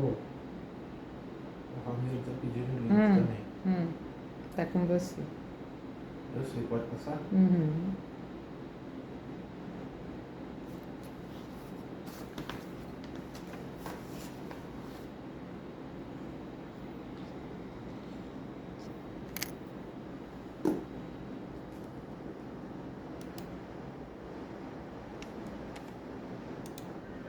O Ramiro tá pedindo o link também. Tá com você. Eu sei, pode passar?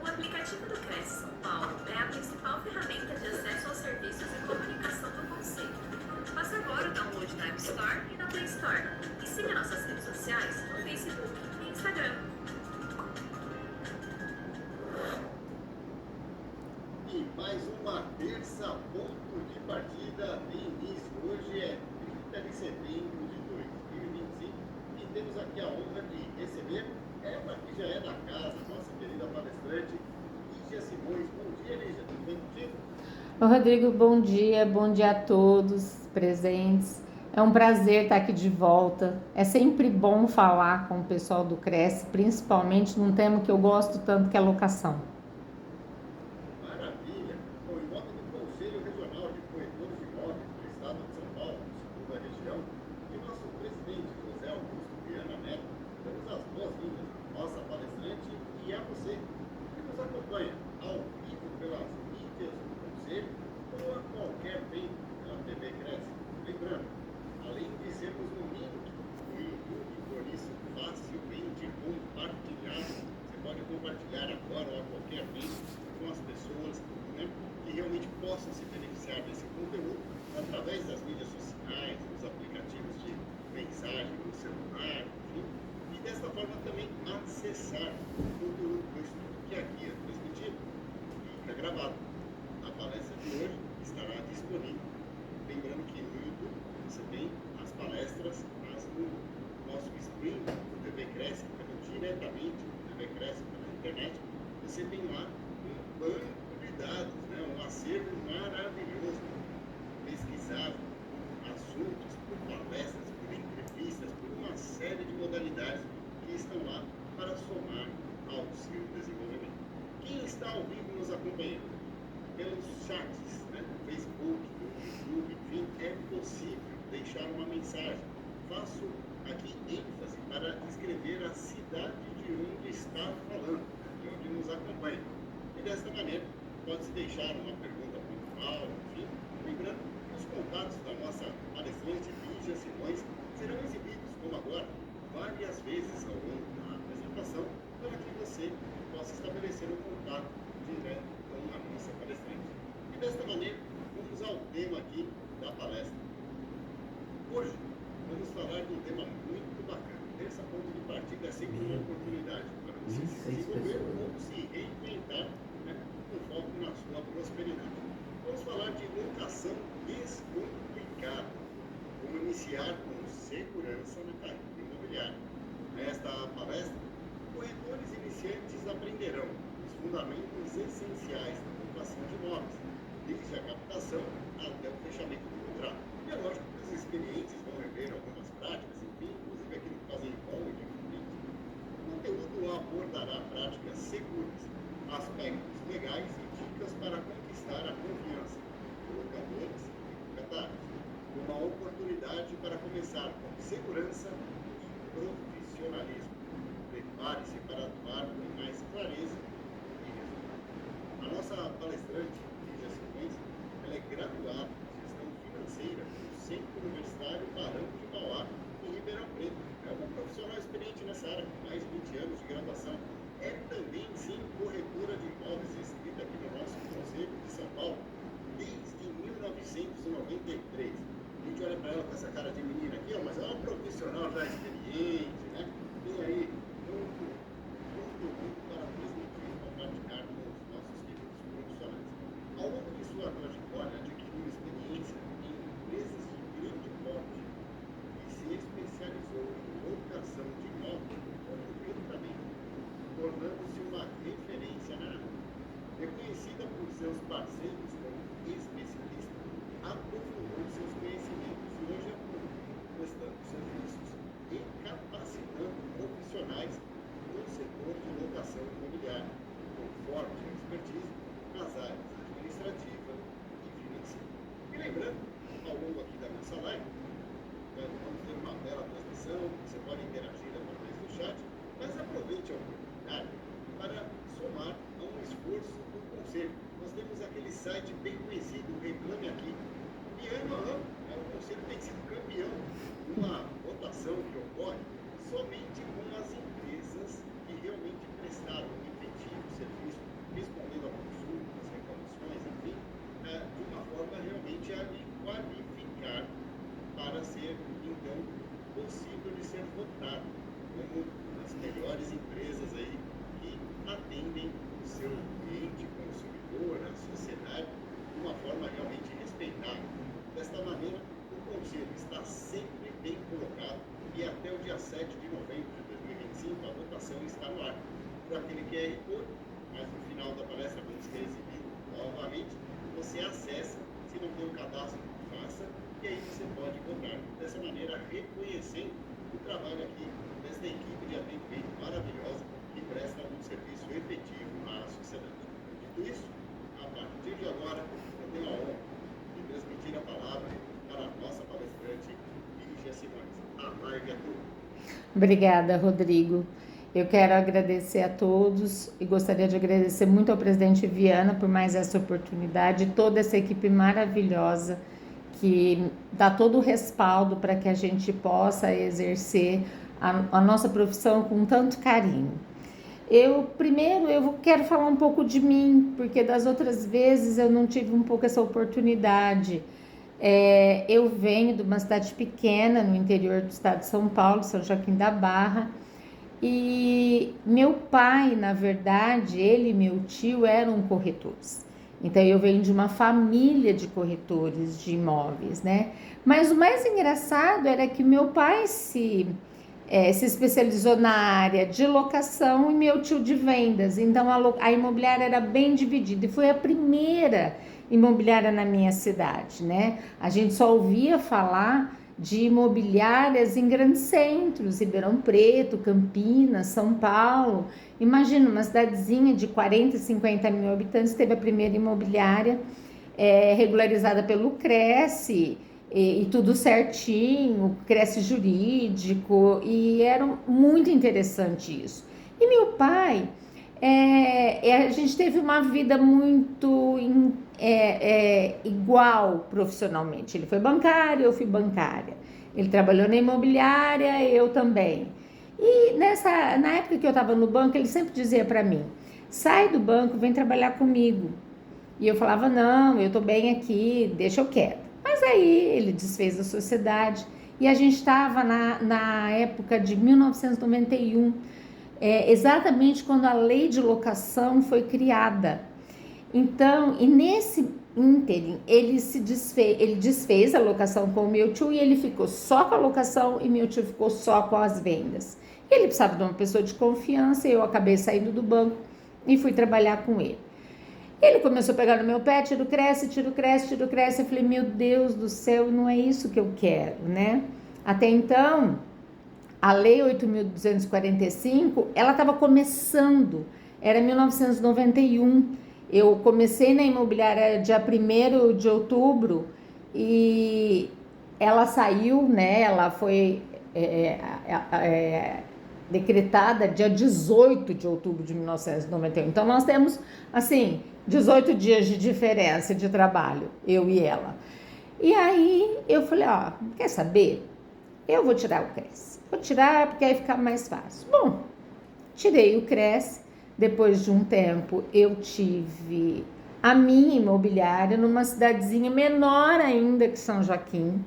O aplicativo do Cresce São Paulo é a principal ferramenta de acesso aos serviços e comunicação do concelho. Faça agora o download na App Store e na Play Store. E siga nossas redes sociais no Facebook e Instagram. E mais uma terça, ponto de partida de início. Hoje é 30 de setembro de 2025 e temos aqui a honra de receber ela que já é da casa, nossa querida palestrante, Lígia Simões. Bom dia, Lígia, tudo bem contigo? Ô Rodrigo, bom dia a todos presentes. É um prazer estar aqui de volta. É sempre bom falar com o pessoal do Cresce, principalmente num tema que eu gosto tanto, que é a locação. Maravilha! Bom, em nome do Conselho Regional de Corretores de Imóveis do Estado de São Paulo, segunda região, e nosso presidente José Augusto Viana Neto, damos as boas-vindas à nossa palestrante e a você que nos acompanha ao vivo pelas mídias do Conselho ou a qualquer tempo pela TV Cresce. Lembrando, além de sermos no link do YouTube, por isso facilmente compartilhável, você pode compartilhar agora ou a qualquer tempo com as pessoas, né, que realmente possam se beneficiar desse conteúdo através das mídias sociais, dos aplicativos de mensagem no celular, enfim, e desta forma também acessar o conteúdo do estudo que aqui é transmitido e fica gravado. A palestra de hoje estará disponível. Lembrando que no YouTube você tem as palestras, mas no nosso stream do TV Cresce, diretamente do TV Cresce pela internet, você tem lá um banco de dados, né? Um acervo maravilhoso, pesquisado por assuntos, por palestras, por entrevistas, por uma série de modalidades que estão lá para somar ao seu desenvolvimento. Quem está ao vivo nos acompanhando pelos chats, né, do Facebook, do YouTube, enfim, é possível deixar uma mensagem. Faço aqui ênfase para escrever a cidade de onde está falando, de onde nos acompanha. E desta maneira, pode-se deixar uma pergunta pontual, enfim, lembrando que os contatos da nossa palestrante Lígia Simões serão exibidos, como agora, várias vezes ao longo da apresentação, para que você possa estabelecer um contato direto com a nossa palestrante. E desta maneira, vamos ao tema aqui da palestra. Hoje, vamos falar de um tema muito bacana. Terça ponto de partida é sempre uma oportunidade para você se desenvolver ou se reinventar, né, com foco na sua prosperidade. Vamos falar de locação descomplicada. Como iniciar com segurança na carreira imobiliária. Nesta palestra, corretores iniciantes aprenderão os fundamentos essenciais da ocupação de imóveis, desde a captação até o fechamento do contrato. E é lógico que os experientes vão rever algumas práticas, enfim, inclusive aquilo que fazem bom e diferente. O conteúdo abordará práticas seguras, aspectos legais e dicas para conquistar a confiança de locadores e proprietários. Uma oportunidade para começar com segurança e profissionalismo. Prepare-se para atuar com mais clareza e resultado. A nossa palestrante, Lígia Simões, ela é graduada em Gestão Financeira no Centro Universitário Barão de Mauá, em Ribeirão Preto. É uma profissional experiente nessa área, com mais de 20 anos de graduação. É também, sim, corretora de imóveis, inscrita aqui no nosso Conselho de São Paulo, desde 1993. A gente olha para ela com essa cara de menina aqui, ó, mas é uma profissional já experiente, né? Tem aí muito para transmitir, para praticar com os nossos queridos profissionais. Ao longo de sua trajetória, adquiriu experiência em empresas de grande porte e se especializou em locação de imóveis organicamente, tornando-se uma referência na área. Reconhecida por seus parceiros como especialista, aprofundou seus conhecimentos e hoje atua, prestando serviços e capacitando profissionais no setor de locação imobiliária, com forte expertise nas áreas administrativas lembrando, ao longo aqui da nossa live, vamos ter uma bela transmissão, você pode interagir através do chat, mas aproveite a oportunidade para somar a um esforço do Conselho. Nós temos aquele site bem conhecido, Reclame Aqui. E ano a ano, o Conselho tem sido campeão numa votação que ocorre somente com as empresas que realmente prestaram um efetivo serviço, respondendo a consultas, reclamações, enfim, de uma forma realmente a lhe qualificar para ser, então, possível de ser votado como as melhores empresas aí que atendem o seu cliente, consumidor, a sociedade, de uma forma realmente respeitável. Desta maneira, o Conselho está sempre bem colocado e até o dia 7 de novembro de 2025 a votação está no ar. Por aquele QR Code, mas no final da palestra vamos exibir novamente, você acessa, se não tem o cadastro, faça, e aí você pode votar. Dessa maneira, reconhecendo o trabalho aqui desta equipe de atendimento maravilhosa que presta um serviço efetivo à sociedade. Dito isso, a partir de agora, eu tenho a honra de transmitir a palavra para a nossa palestrante, Lígia Simões. Amargue a turma. Obrigada, Rodrigo. Eu quero agradecer a todos e gostaria de agradecer muito ao presidente Viana por mais essa oportunidade, toda essa equipe maravilhosa que dá todo o respaldo para que a gente possa exercer a nossa profissão com tanto carinho. Primeiro eu quero falar um pouco de mim, porque das outras vezes eu não tive um pouco essa oportunidade. Eu venho de uma cidade pequena no interior do estado de São Paulo, São Joaquim da Barra, e meu pai, na verdade, ele e meu tio eram corretores. Então eu venho de uma família de corretores de imóveis, né? Mas o mais engraçado era que meu pai se especializou na área de locação e meu tio de vendas. Então a imobiliária era bem dividida e foi a primeira imobiliária na minha cidade, né? A gente só ouvia falar de imobiliárias em grandes centros, Ribeirão Preto, Campinas, São Paulo. Imagina, uma cidadezinha de 40, 50 mil habitantes teve a primeira imobiliária regularizada pelo Cresce, e tudo certinho, Cresce jurídico, e era muito interessante isso. E meu pai, a gente teve uma vida muito igual profissionalmente. Ele foi bancário, eu fui bancária. Ele trabalhou na imobiliária, eu também. E na época que eu estava no banco, ele sempre dizia para mim: sai do banco, vem trabalhar comigo. E eu falava: não, eu estou bem aqui, deixa eu quieto. Mas aí ele desfez a sociedade e a gente estava na época de 1991, exatamente quando a lei de locação foi criada. Então, e nesse ínterim, ele desfez a locação com o meu tio e ele ficou só com a locação e meu tio ficou só com as vendas. Ele precisava de uma pessoa de confiança e eu acabei saindo do banco e fui trabalhar com ele. Ele começou a pegar no meu pé, tira o Cresce. Eu falei: meu Deus do céu, não é isso que eu quero, né? Até então, a Lei 8.245, ela estava começando, era 1991. Eu comecei na imobiliária dia 1º de outubro e ela saiu, né? Ela foi decretada dia 18 de outubro de 1991. Então, nós temos, assim, 18 dias de diferença de trabalho, eu e ela. E aí, eu falei: quer saber? Eu vou tirar o Cresce. Vou tirar porque aí fica mais fácil. Bom, tirei o Cresce. Depois de um tempo, eu tive a minha imobiliária numa cidadezinha menor ainda que São Joaquim.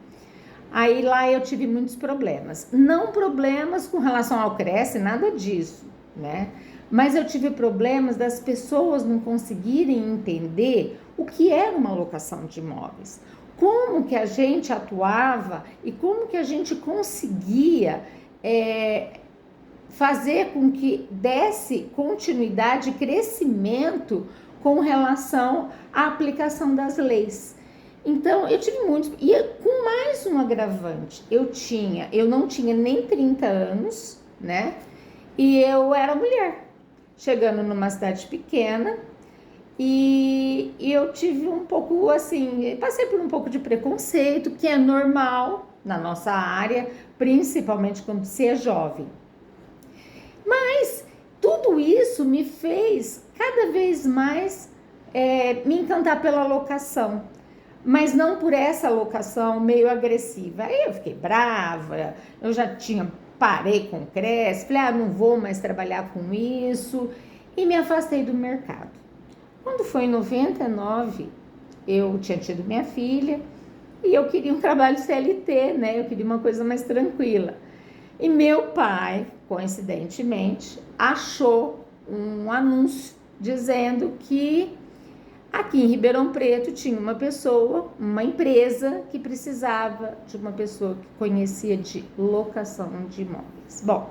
Aí lá eu tive muitos problemas. Não problemas com relação ao Cresce, nada disso, né? Mas eu tive problemas das pessoas não conseguirem entender o que era uma locação de imóveis. Como que a gente atuava e como que a gente conseguia fazer com que desse continuidade e crescimento com relação à aplicação das leis. Então, eu tive muitos, e com mais um agravante, eu não tinha nem 30 anos, né? E eu era mulher, chegando numa cidade pequena, E eu tive um pouco assim, passei por um pouco de preconceito, que é normal na nossa área, principalmente quando você é jovem. Mas tudo isso me fez cada vez mais me encantar pela locação, mas não por essa locação meio agressiva. Aí eu fiquei brava, eu já parei com o Cresce, falei, não vou mais trabalhar com isso, e me afastei do mercado. Quando foi em 99, eu tinha tido minha filha e eu queria um trabalho CLT, né? Eu queria uma coisa mais tranquila. E meu pai, coincidentemente, achou um anúncio dizendo que aqui em Ribeirão Preto tinha uma empresa que precisava de uma pessoa que conhecia de locação de imóveis. Bom,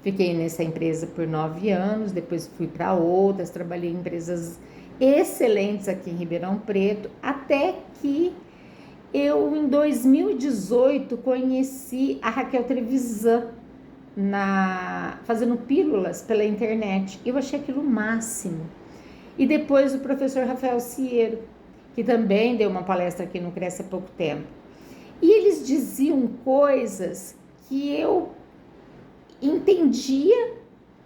fiquei nessa empresa por 9 anos, depois fui para outras, trabalhei em empresas excelentes aqui em Ribeirão Preto, até que eu, em 2018, conheci a Raquel Trevisan fazendo pílulas pela internet. Eu achei aquilo o máximo. E depois o professor Rafael Ciero, que também deu uma palestra aqui no Cresce há pouco tempo. E eles diziam coisas que eu entendia,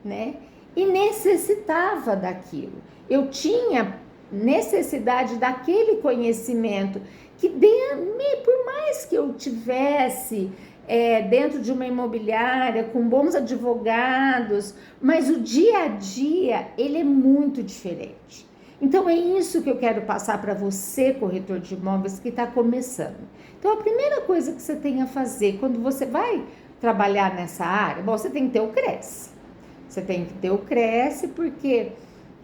né? E necessitava daquilo. Eu tinha necessidade daquele conhecimento que, por mais que eu tivesse dentro de uma imobiliária com bons advogados, mas o dia a dia ele é muito diferente. Então é isso que eu quero passar para você, corretor de imóveis que está começando. Então a primeira coisa que você tem a fazer quando você vai trabalhar nessa área, você tem que ter o Cresce. Você tem que ter o Cresce porque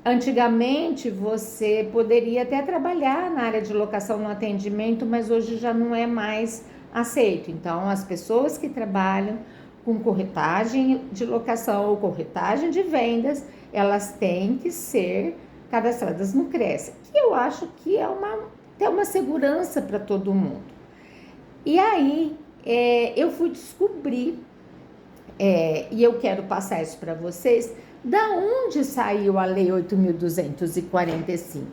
antigamente você poderia até trabalhar na área de locação no atendimento, mas hoje já não é mais aceito. Então, as pessoas que trabalham com corretagem de locação ou corretagem de vendas, elas têm que ser cadastradas no Cresce, que eu acho que é uma segurança para todo mundo. E aí, eu fui descobrir, e eu quero passar isso para vocês, da onde saiu a Lei 8.245,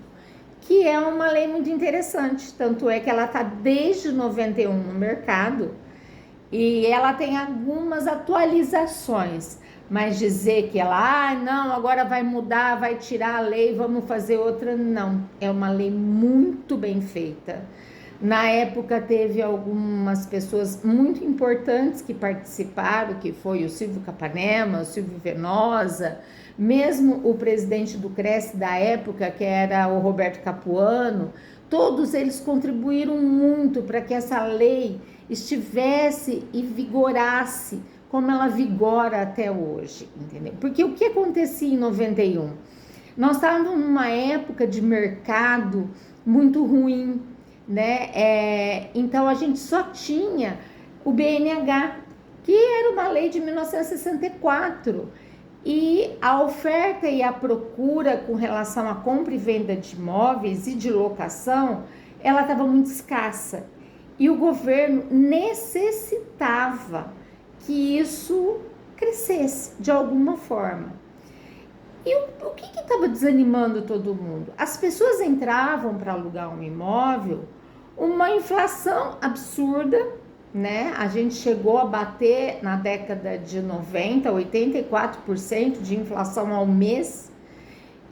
que é uma lei muito interessante, tanto é que ela está desde 91 no mercado e ela tem algumas atualizações, mas dizer que ela, não, agora vai mudar, vai tirar a lei, vamos fazer outra, não, é uma lei muito bem feita. Na época teve algumas pessoas muito importantes que participaram, que foi o Silvio Capanema, o Silvio Venosa, mesmo o presidente do Cresce da época, que era o Roberto Capuano, todos eles contribuíram muito para que essa lei estivesse e vigorasse como ela vigora até hoje, entendeu? Porque o que acontecia em 91? Nós estávamos numa época de mercado muito ruim, né? Então a gente só tinha o BNH, que era uma lei de 1964, e a oferta e a procura com relação à compra e venda de imóveis e de locação, ela estava muito escassa, e o governo necessitava que isso crescesse de alguma forma. E o que estava desanimando todo mundo? As pessoas entravam para alugar um imóvel, uma inflação absurda, né? A gente chegou a bater na década de 90, 84% de inflação ao mês.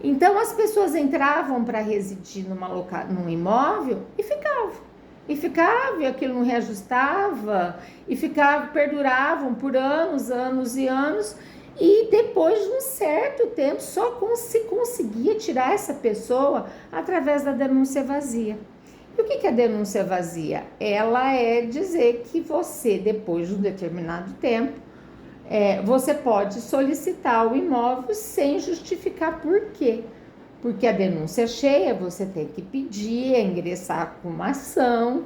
Então as pessoas entravam para residir num imóvel e ficavam, e aquilo não reajustava, perduravam por anos, anos e anos. E depois de um certo tempo, só se conseguia tirar essa pessoa através da denúncia vazia. E o que é a denúncia vazia? Ela é dizer que você, depois de um determinado tempo, você pode solicitar o imóvel sem justificar por quê. Porque a denúncia cheia, você tem que pedir, ingressar com uma ação,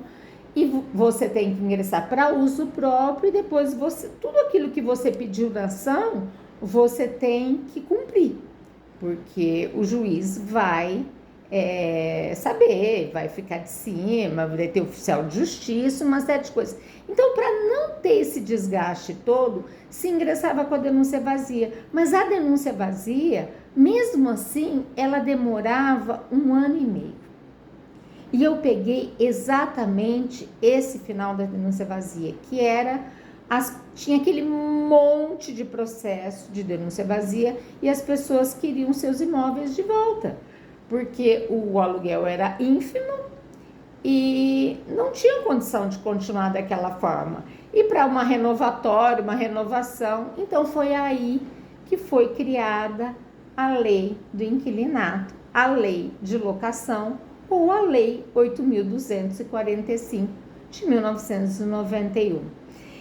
e você tem que ingressar para uso próprio, e depois tudo aquilo que você pediu na ação, você tem que cumprir, porque o juiz vai saber, vai ficar de cima, vai ter oficial de justiça, uma série de coisas. Então, para não ter esse desgaste todo, se ingressava com a denúncia vazia. Mas a denúncia vazia Mesmo assim, ela demorava 1 ano e meio. E eu peguei exatamente esse final da denúncia vazia, que era, tinha aquele monte de processo de denúncia vazia e as pessoas queriam seus imóveis de volta, porque o aluguel era ínfimo e não tinha condição de continuar daquela forma. E para uma renovatória, uma renovação, então foi aí que foi criada a lei do inquilinato, a lei de locação, ou a lei 8.245 de 1991.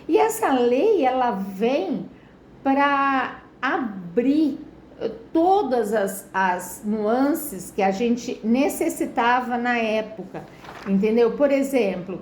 E essa lei, ela vem para abrir todas as nuances que a gente necessitava na época, entendeu? Por exemplo,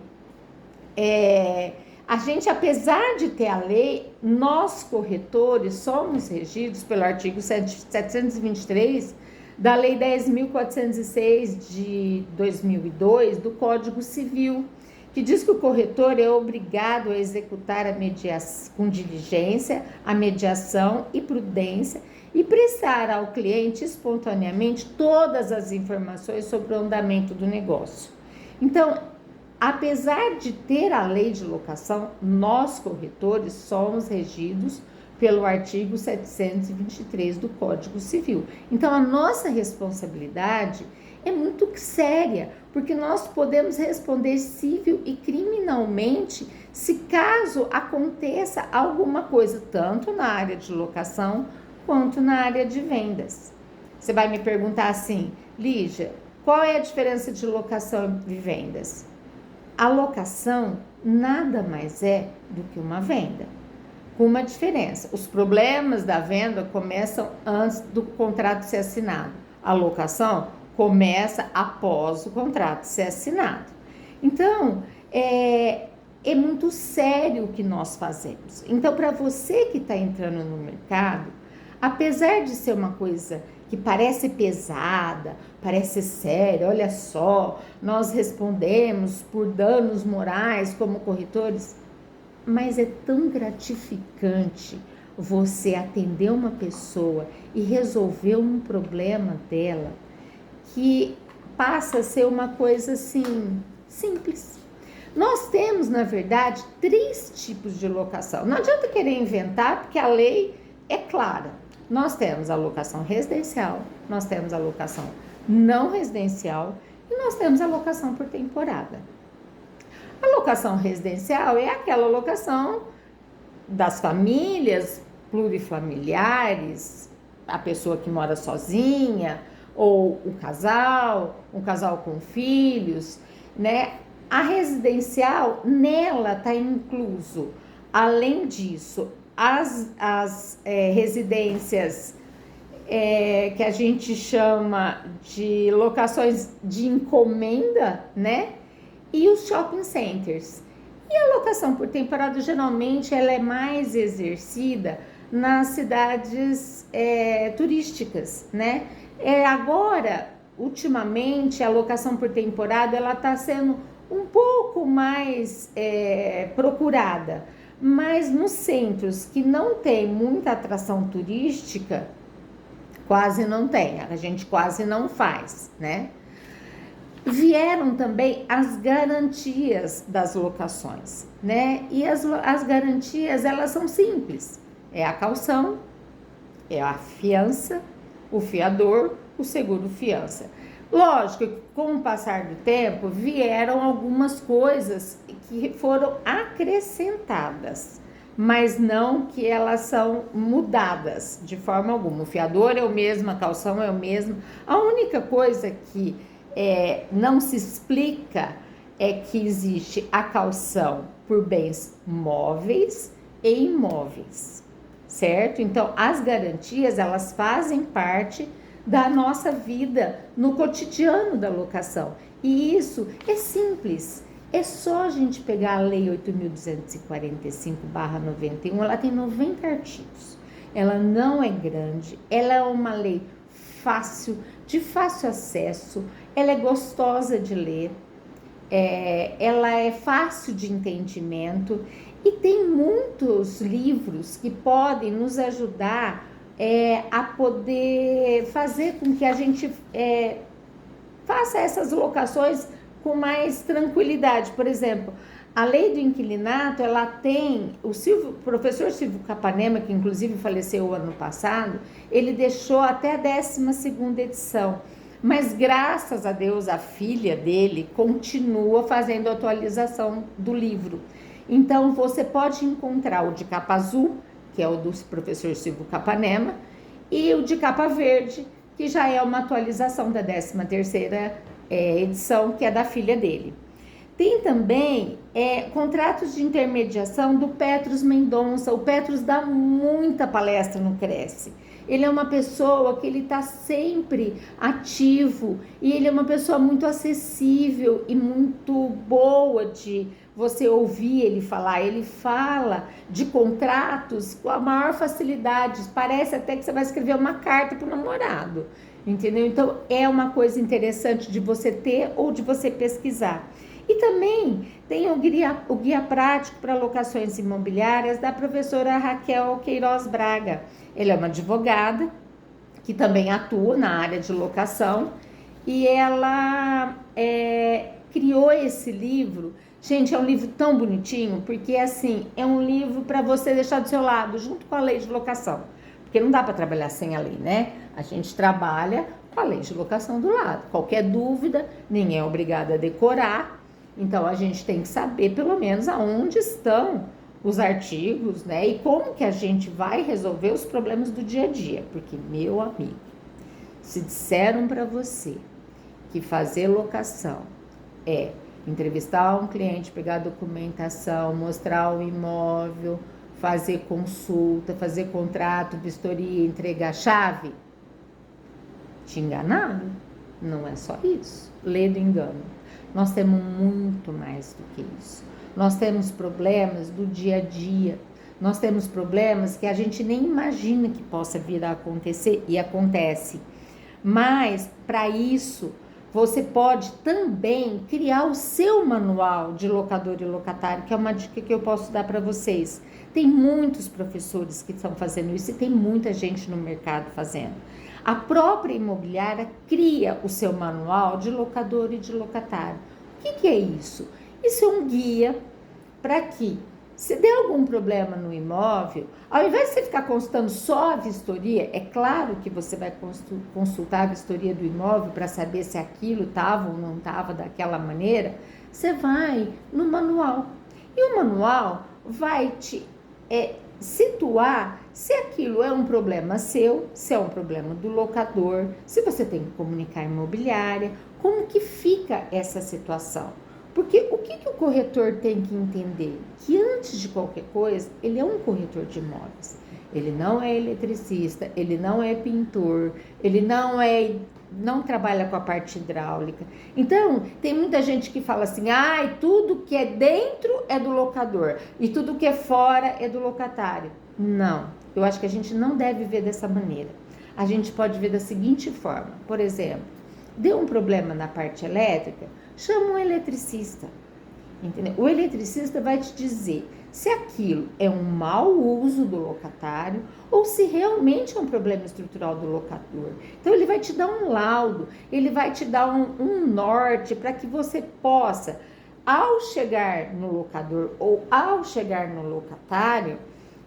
a gente, apesar de ter a lei, nós corretores somos regidos pelo artigo 723 da Lei 10.406 de 2002 do Código Civil, que diz que o corretor é obrigado a executar a mediação, com diligência, a mediação e prudência e prestar ao cliente espontaneamente todas as informações sobre o andamento do negócio. Então, apesar de ter a lei de locação, nós corretores somos regidos pelo artigo 723 do Código Civil. Então, a nossa responsabilidade é muito séria, porque nós podemos responder civil e criminalmente se caso aconteça alguma coisa, tanto na área de locação quanto na área de vendas. Você vai me perguntar assim, Lígia, qual é a diferença de locação e vendas? A locação nada mais é do que uma venda, com uma diferença. Os problemas da venda começam antes do contrato ser assinado. A locação começa após o contrato ser assinado. Então, é muito sério o que nós fazemos. Então, para você que está entrando no mercado, apesar de ser uma coisa que parece pesada, parece séria, olha só, nós respondemos por danos morais como corretores, mas é tão gratificante você atender uma pessoa e resolver um problema dela, que passa a ser uma coisa assim, simples. Nós temos, na verdade, 3 tipos de locação. Não adianta querer inventar, porque a lei é clara. Nós temos a locação residencial, nós temos a locação não residencial e nós temos a locação por temporada. A locação residencial é aquela locação das famílias plurifamiliares, a pessoa que mora sozinha, ou o casal, um casal com filhos, né? A residencial, nela está incluso, além disso, as residências que a gente chama de locações de encomenda, né? E os shopping centers. E a locação por temporada, geralmente, ela é mais exercida nas cidades turísticas, né? Agora, ultimamente, a locação por temporada, ela está sendo um pouco mais procurada, mas nos centros que não tem muita atração turística, quase não tem, a gente quase não faz, né? Vieram também as garantias das locações, né? E as garantias, elas são simples, é a caução, é a fiança, o fiador, o seguro fiança. Lógico que com o passar do tempo vieram algumas coisas que foram acrescentadas, mas não que elas são mudadas de forma alguma. O fiador é o mesmo, a caução é o mesmo. A única coisa que não se explica é que existe a caução por bens móveis e imóveis, certo? Então, as garantias, elas fazem parte da nossa vida no cotidiano da locação. E isso é simples. É só a gente pegar a Lei 8.245/91, ela tem 90 artigos. Ela não é grande, ela é uma lei fácil, de fácil acesso, ela é gostosa de ler, ela é fácil de entendimento e tem muitos livros que podem nos ajudar a poder fazer com que a gente faça essas locações com mais tranquilidade. Por exemplo, a lei do inquilinato, ela tem, o professor Silvio Capanema, que inclusive faleceu ano passado, ele deixou até a 12ª edição, mas graças a Deus a filha dele continua fazendo a atualização do livro. Então você pode encontrar o de capa azul, que é o do professor Silvio Capanema, e o de capa verde, que já é uma atualização da 13ª edição, que é da filha dele. Tem também contratos de intermediação do Petros Mendonça. O Petros dá muita palestra no Cresce. Ele é uma pessoa que ele está sempre ativo e ele é uma pessoa muito acessível e muito boa de você ouvir ele falar. Ele fala de contratos com a maior facilidade. Parece até que você vai escrever uma carta para o namorado, entendeu? Então é uma coisa interessante de você ter ou de você pesquisar. E também tem o guia prático para locações imobiliárias da professora Raquel Queiroz Braga. Ela é uma advogada que também atua na área de locação e ela criou esse livro. Gente, é um livro tão bonitinho, porque assim, é um livro para você deixar do seu lado, junto com a lei de locação. Porque não dá para trabalhar sem a lei, né? A gente trabalha com a lei de locação do lado. Qualquer dúvida, ninguém é obrigado a decorar. Então, a gente tem que saber, pelo menos, aonde estão os artigos, né? E como que a gente vai resolver os problemas do dia a dia. Porque, meu amigo, se disseram para você que fazer locação é entrevistar um cliente, pegar documentação, mostrar o imóvel, fazer consulta, fazer contrato, vistoria, entregar a chave, te enganaram. Não é só isso. Lê do engano. Nós temos muito mais do que isso. Nós temos problemas do dia a dia. Nós temos problemas que a gente nem imagina que possa vir a acontecer e acontece. Mas, para isso, você pode também criar o seu manual de locador e locatário, que é uma dica que eu posso dar para vocês. Tem muitos professores que estão fazendo isso e tem muita gente no mercado fazendo. A própria imobiliária cria o seu manual de locador e de locatário. O que é isso? Isso é um guia para que, se der algum problema no imóvel, ao invés de você ficar consultando só a vistoria, é claro que você vai consultar a vistoria do imóvel para saber se aquilo estava ou não estava daquela maneira, você vai no manual. E o manual vai te situar se aquilo é um problema seu, se é um problema do locador, se você tem que comunicar a imobiliária, como que fica essa situação. Porque o que o corretor tem que entender? Que antes de qualquer coisa, ele é um corretor de imóveis. Ele não é eletricista, ele não é pintor, ele não trabalha com a parte hidráulica. Então, tem muita gente que fala assim, tudo que é dentro é do locador e tudo que é fora é do locatário. Não, eu acho que a gente não deve ver dessa maneira. A gente pode ver da seguinte forma, por exemplo, deu um problema na parte elétrica, chama um eletricista, entendeu? O eletricista vai te dizer se aquilo é um mau uso do locatário ou se realmente é um problema estrutural do locador. Então, ele vai te dar um laudo, ele vai te dar um norte para que você possa, ao chegar no locador ou ao chegar no locatário,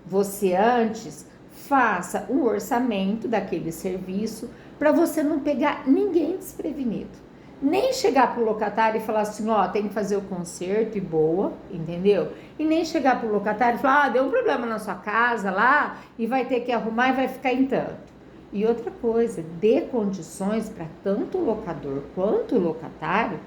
você antes faça um orçamento daquele serviço para você não pegar ninguém desprevenido. Nem chegar para o locatário e falar assim, tem que fazer o conserto e boa, entendeu? E nem chegar para o locatário e falar, deu um problema na sua casa lá e vai ter que arrumar e vai ficar em tanto. E outra coisa, dê condições para tanto o locador quanto o locatário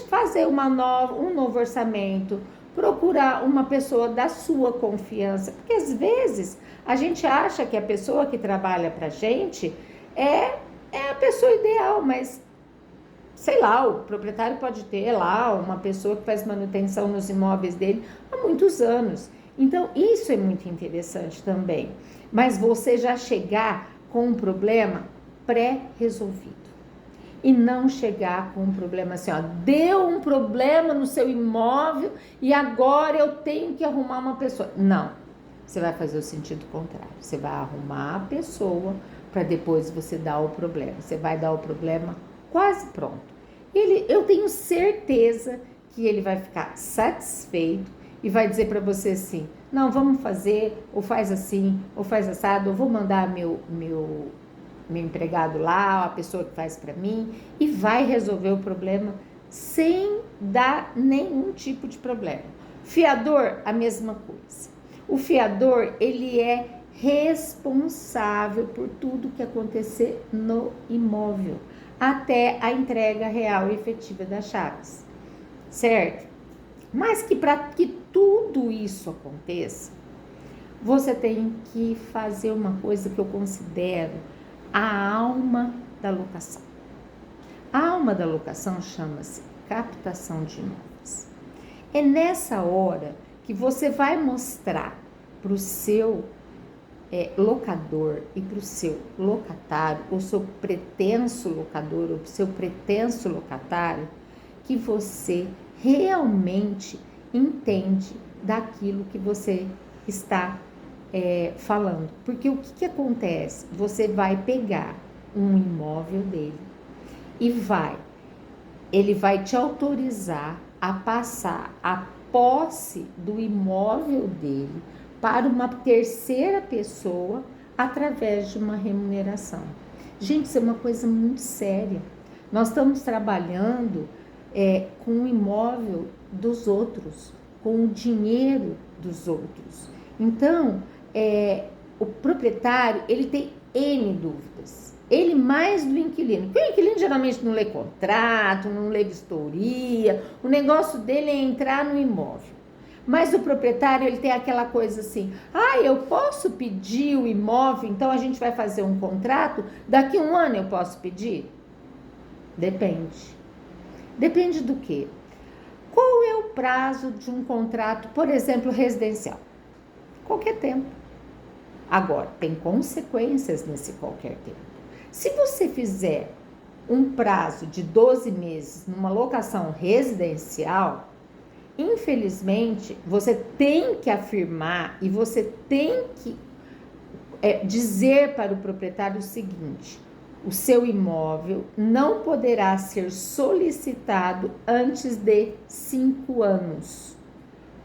fazer um novo orçamento, procurar uma pessoa da sua confiança, porque às vezes a gente acha que a pessoa que trabalha pra gente é a pessoa ideal, mas sei lá, o proprietário pode ter lá uma pessoa que faz manutenção nos imóveis dele há muitos anos. Então, isso é muito interessante também. Mas você já chegar com um problema pré-resolvido. E não chegar com um problema assim, deu um problema no seu imóvel e agora eu tenho que arrumar uma pessoa. Não. Você vai fazer o sentido contrário. Você vai arrumar a pessoa para depois você dar o problema. Você vai dar o problema quase pronto. Eu tenho certeza que ele vai ficar satisfeito e vai dizer para você assim, não, vamos fazer, ou faz assim, ou faz assado, ou vou mandar meu empregado lá, a pessoa que faz para mim, e vai resolver o problema sem dar nenhum tipo de problema. Fiador, a mesma coisa. O fiador, ele é responsável por tudo que acontecer no imóvel, até a entrega real e efetiva das chaves, certo? Mas que para que tudo isso aconteça, você tem que fazer uma coisa que eu considero a alma da locação. A alma da locação chama-se captação de imóveis. É nessa hora que você vai mostrar para o seu locador e para o seu locatário, o seu pretenso locador, ou o seu pretenso locatário, que você realmente entende daquilo que você está falando. Porque o que acontece? Você vai pegar um imóvel dele e ele vai te autorizar a passar a posse do imóvel dele para uma terceira pessoa através de uma remuneração. Gente, isso é uma coisa muito séria. Nós estamos trabalhando com o imóvel dos outros, com o dinheiro dos outros. Então, o proprietário, ele tem N dúvidas. Ele mais do inquilino. Porque o inquilino geralmente não lê contrato, não lê vistoria. O negócio dele é entrar no imóvel. Mas o proprietário, ele tem aquela coisa assim, eu posso pedir o imóvel, então a gente vai fazer um contrato, daqui a um ano eu posso pedir? Depende. Depende do quê? Qual é o prazo de um contrato, por exemplo, residencial? Qualquer tempo. Agora, tem consequências nesse qualquer tempo. Se você fizer um prazo de 12 meses numa locação residencial, infelizmente, você tem que afirmar e você tem que dizer para o proprietário o seguinte: o seu imóvel não poderá ser solicitado antes de 5 anos.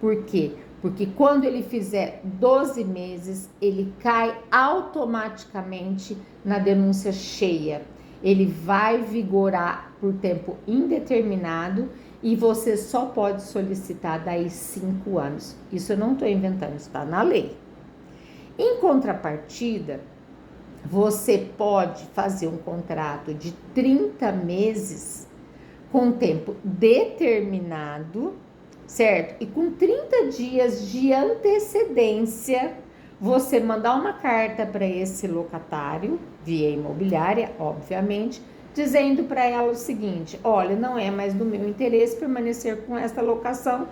Por quê? Porque quando ele fizer 12 meses, ele cai automaticamente na denúncia cheia. Ele vai vigorar por tempo indeterminado e você só pode solicitar daí 5 anos. Isso eu não estou inventando, está na lei. Em contrapartida, você pode fazer um contrato de 30 meses com tempo determinado, certo? E com 30 dias de antecedência, você mandar uma carta para esse locatário, via imobiliária, obviamente, dizendo para ela o seguinte: olha, não é mais do meu interesse permanecer com esta locação,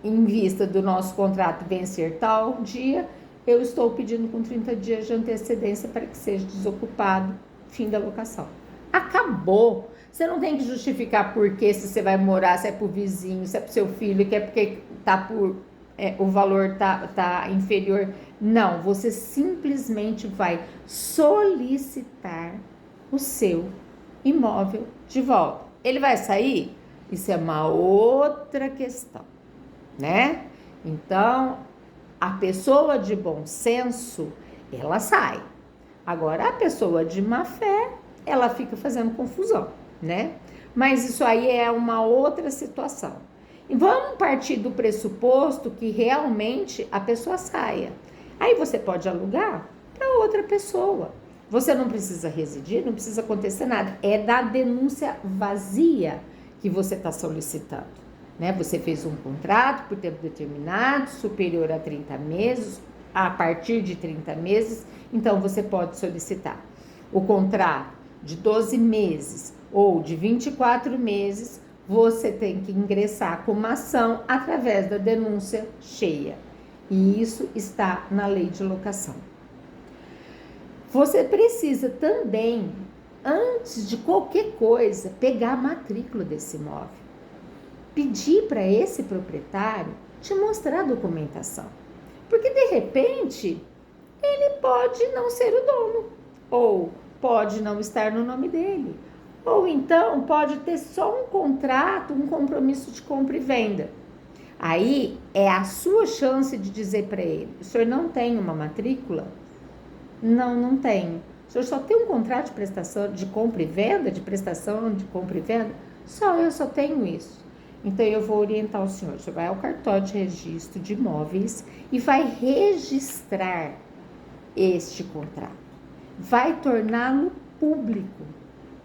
em vista do nosso contrato vencer tal dia, eu estou pedindo com 30 dias de antecedência para que seja desocupado, fim da locação. Acabou. Você não tem que justificar por que, se você vai morar, se é para o vizinho, se é para o seu filho, que é porque o valor tá inferior. Não, você simplesmente vai solicitar o seu imóvel de volta. Ele vai sair? Isso é uma outra questão, né? Então, a pessoa de bom senso, ela sai. Agora, a pessoa de má fé, ela fica fazendo confusão, né? Mas isso aí é uma outra situação. E vamos partir do pressuposto que realmente a pessoa saia. Aí você pode alugar para outra pessoa. Você não precisa residir, não precisa acontecer nada. É da denúncia vazia que você está solicitando, né? Você fez um contrato por tempo determinado, superior a 30 meses, a partir de 30 meses, então você pode solicitar. O contrato de 12 meses ou de 24 meses, você tem que ingressar com uma ação através da denúncia cheia. E isso está na lei de locação. Você precisa também, antes de qualquer coisa, pegar a matrícula desse imóvel. Pedir para esse proprietário te mostrar a documentação. Porque de repente ele pode não ser o dono, ou pode não estar no nome dele, ou então pode ter só um contrato, um compromisso de compra e venda. Aí é a sua chance de dizer para ele: o senhor não tem uma matrícula? Não, não tenho. O senhor só tem um contrato de prestação de compra e venda, de prestação de compra e venda? Eu só tenho isso. Então eu vou orientar o senhor vai ao cartório de registro de imóveis e vai registrar este contrato. Vai torná-lo público.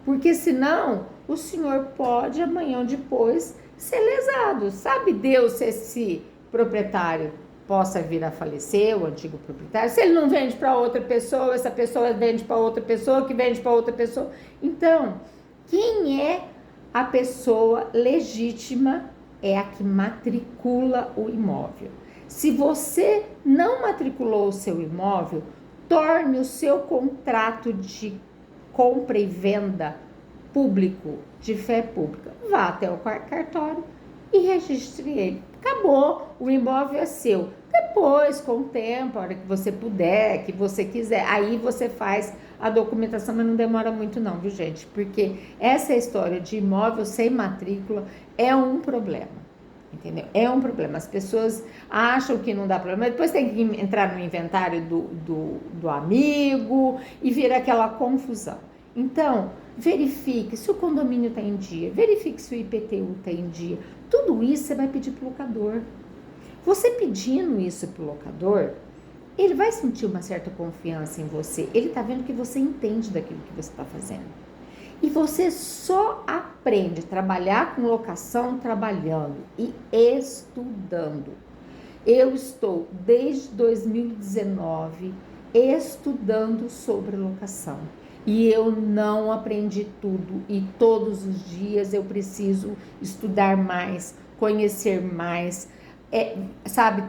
Porque senão o senhor pode amanhã ou depois ser lesado. Sabe Deus se esse proprietário possa vir a falecer, o antigo proprietário, se ele não vende para outra pessoa, essa pessoa vende para outra pessoa, que vende para outra pessoa. Então, quem é a pessoa legítima? É a que matricula o imóvel. Se você não matriculou o seu imóvel, torne o seu contrato de compra e venda público, de fé pública. Vá até o cartório e registre ele. Acabou, o imóvel é seu. Depois, com o tempo, a hora que você puder, que você quiser, aí você faz a documentação, mas não demora muito não, viu, gente? Porque essa história de imóvel sem matrícula é um problema, entendeu? É um problema. As pessoas acham que não dá problema, depois tem que entrar no inventário do amigo e vira aquela confusão. Então, verifique se o condomínio está em dia, verifique se o IPTU está em dia. Tudo isso você vai pedir para o locador. Você pedindo isso para o locador, ele vai sentir uma certa confiança em você. Ele está vendo que você entende daquilo que você está fazendo. E você só aprende a trabalhar com locação trabalhando e estudando. Eu estou, desde 2019, estudando sobre locação. E eu não aprendi tudo. E todos os dias eu preciso estudar mais, conhecer mais,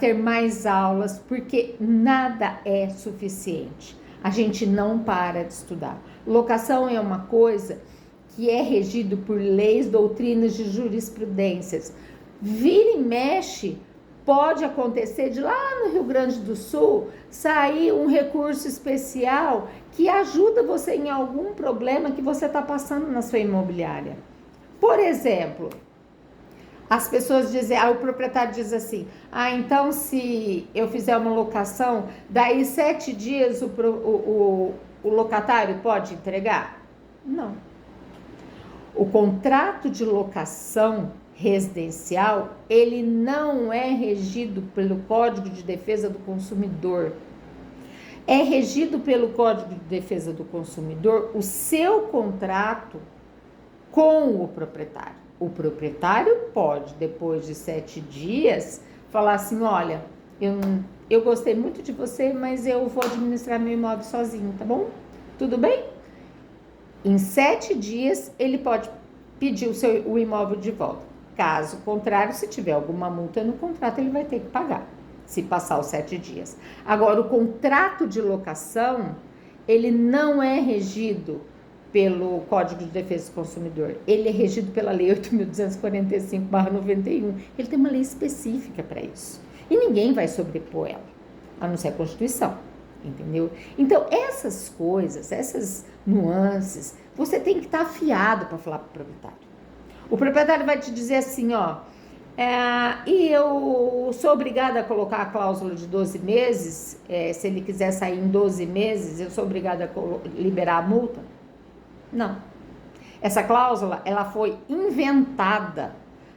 ter mais aulas, porque nada é suficiente. A gente não para de estudar. Locação é uma coisa que é regido por leis, doutrinas de jurisprudências. Vira e mexe, pode acontecer de lá no Rio Grande do Sul sair um recurso especial que ajuda você em algum problema que você está passando na sua imobiliária. Por exemplo, as pessoas dizem, o proprietário diz assim, então se eu fizer uma locação, daí 7 dias o locatário pode entregar? Não. O contrato de locação residencial, ele não é regido pelo Código de Defesa do Consumidor. É regido pelo Código de Defesa do Consumidor o seu contrato com o proprietário. O proprietário pode, depois de 7 dias, falar assim, olha, eu gostei muito de você, mas eu vou administrar meu imóvel sozinho, tá bom? Tudo bem? Em 7 dias, ele pode pedir o imóvel de volta. Caso contrário, se tiver alguma multa no contrato, ele vai ter que pagar, se passar os 7 dias. Agora, o contrato de locação, ele não é regido pelo Código de Defesa do Consumidor. Ele é regido pela Lei 8.245/91. Ele tem uma lei específica para isso. E ninguém vai sobrepor ela, a não ser a Constituição, entendeu? Então, essas coisas, essas nuances, você tem que estar afiado para falar para o proprietário. O proprietário vai te dizer assim, e eu sou obrigada a colocar a cláusula de 12 meses, se ele quiser sair em 12 meses, eu sou obrigada a liberar a multa? Não. Essa cláusula, ela foi inventada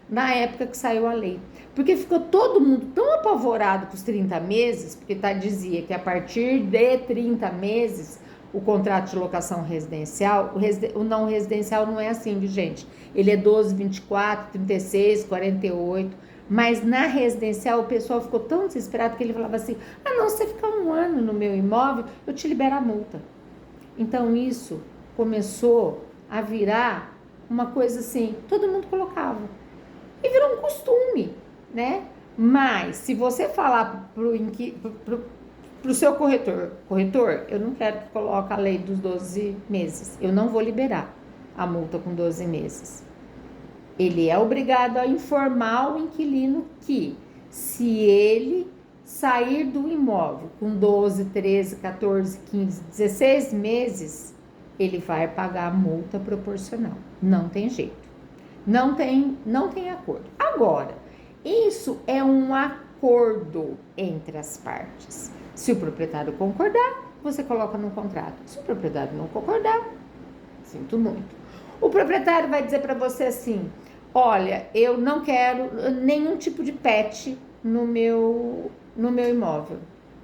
na época que saiu a lei. Porque ficou todo mundo tão apavorado com os 30 meses, porque dizia que a partir de 30 meses, o contrato de locação residencial, o não residencial não é assim, viu, gente? Ele é 12, 24, 36, 48, mas na residencial o pessoal ficou tão desesperado que ele falava assim, não, se você ficar 1 ano no meu imóvel, eu te libero a multa. Então isso começou a virar uma coisa assim, todo mundo colocava. E virou um costume, né? Mas se você falar pro seu corretor, eu não quero que coloque a lei dos 12 meses, eu não vou liberar a multa com 12 meses. Ele é obrigado a informar o inquilino que, se ele sair do imóvel com 12, 13, 14, 15, 16 meses, ele vai pagar a multa proporcional. Não tem jeito. Não tem acordo. Agora, isso é um acordo entre as partes. Se o proprietário concordar, você coloca no contrato. Se o proprietário não concordar, sinto muito. O proprietário vai dizer para você assim: olha, eu não quero nenhum tipo de pet no meu imóvel.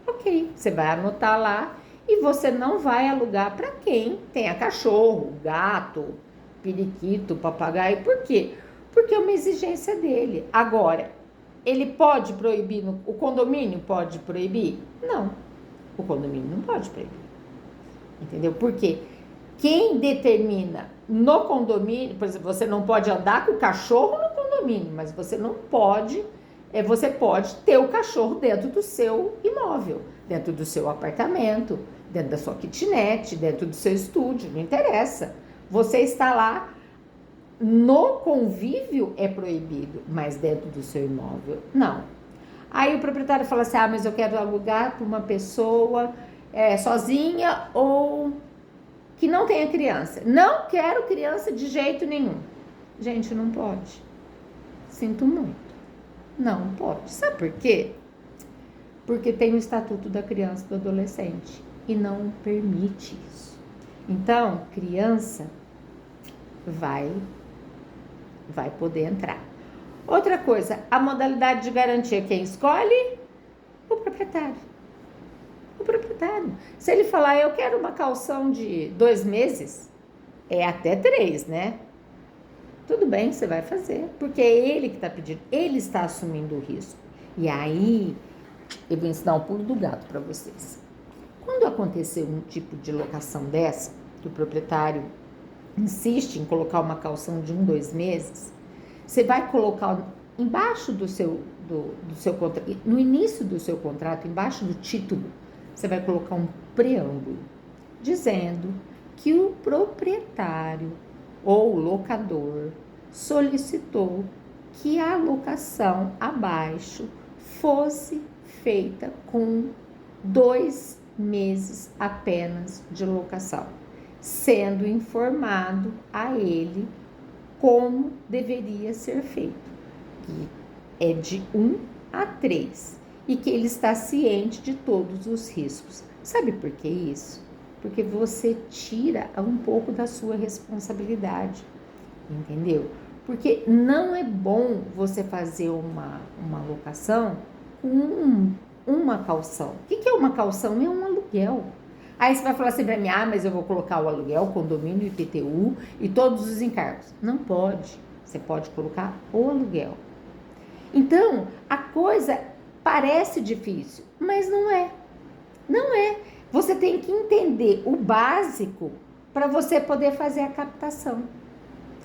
Ok, você vai anotar lá e você não vai alugar para quem tenha cachorro, gato, periquito, papagaio. Por quê? Porque é uma exigência dele. Agora, ele pode proibir, o condomínio pode proibir? Não, o condomínio não pode proibir. Entendeu? Por quê? Quem determina no condomínio, por exemplo, você não pode andar com o cachorro no condomínio, mas você não pode, você pode ter o cachorro dentro do seu imóvel, dentro do seu apartamento, dentro da sua kitnet, dentro do seu estúdio, não interessa. Você está lá, no convívio é proibido, mas dentro do seu imóvel, não. Aí o proprietário fala assim: mas eu quero alugar para uma pessoa sozinha ou que não tenha criança. Não quero criança de jeito nenhum. Gente, não pode. Sinto muito. Não pode. Sabe por quê? Porque tem o Estatuto da Criança e do Adolescente e não permite isso. Então, criança vai poder entrar. Outra coisa, a modalidade de garantia, quem escolhe? O proprietário. O proprietário. Se ele falar: eu quero uma caução de 2 meses, até 3, né? Tudo bem, você vai fazer, porque é ele que está pedindo, ele está assumindo o risco. E aí, eu vou ensinar o pulo do gato para vocês. Quando acontecer um tipo de locação dessa, que o proprietário insiste em colocar uma caução de 1, 2 meses, você vai colocar embaixo do seu contrato, no início do seu contrato, embaixo do título, você vai colocar um preâmbulo dizendo que o proprietário ou locador solicitou que a locação abaixo fosse feita com 2 meses apenas de locação, sendo informado a ele como deveria ser feito, que é de 1 a 3, e que ele está ciente de todos os riscos. Sabe por que isso? Porque você tira um pouco da sua responsabilidade, entendeu? Porque não é bom você fazer uma locação com uma caução. O que é uma caução? É um aluguel. Aí você vai falar assim para mim: mas eu vou colocar o aluguel, o condomínio, o IPTU e todos os encargos. Não pode. Você pode colocar o aluguel. Então, a coisa parece difícil, mas não é. Não é. Você tem que entender o básico para você poder fazer a captação.